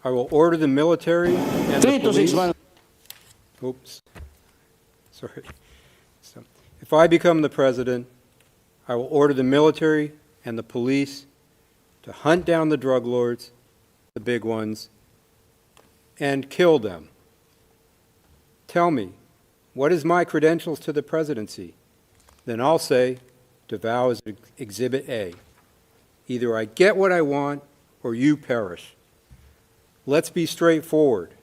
I will order the military and 3 the to 6 police. months. Oops. Sorry. So, if I become the president, I will order the military and the police to hunt down the drug lords, the big ones, and kill them. Tell me, what is my credentials to the presidency? Then I'll say, Davao is Exhibit A. Either I get what I want or you perish. Let's be straightforward.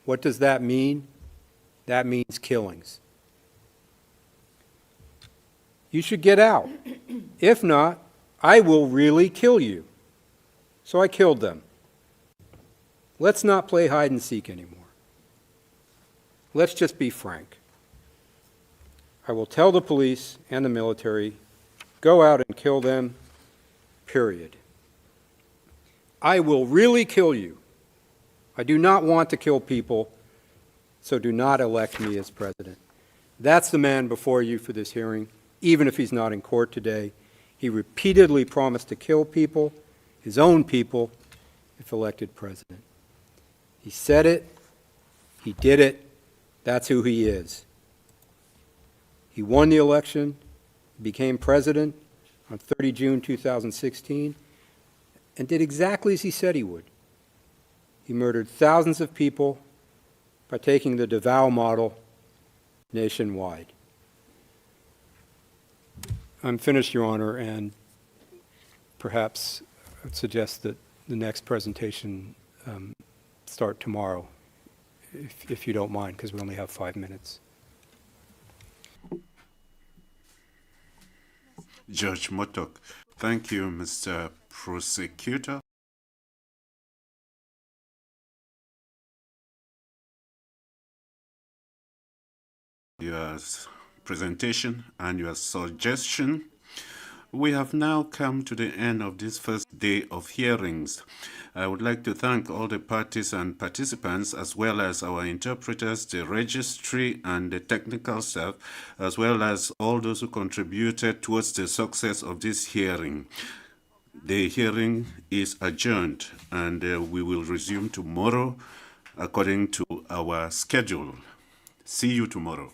What does that mean? That means killings. You should get out. If not, I will really kill you. So I killed them. Let's not play hide and seek anymore. Let's just be frank. I will tell the police and the military, go out and kill them, period. I will really kill you. I do not want to kill people, so do not elect me as president. That's the man before you for this hearing, even if he's not in court today. He repeatedly promised to kill people, his own people, if elected president. He said it, he did it, that's who he is. He won the election, became president on 30 June 2016, and did exactly as he said he would. He murdered thousands of people by taking the Davao model nationwide. I'm finished, Your Honor, and perhaps I'd suggest that the next presentation start tomorrow, if you don't mind, because we only have 5 minutes. Judge Motok. Thank you, Mr. Prosecutor. Your presentation and your suggestion. We have now come to the end of this first day of hearings. I would like to thank all the parties and participants, as well as our interpreters, the registry, and the technical staff, as well as all those who contributed towards the success of this hearing. The hearing is adjourned, and we will resume tomorrow according to our schedule. See you tomorrow.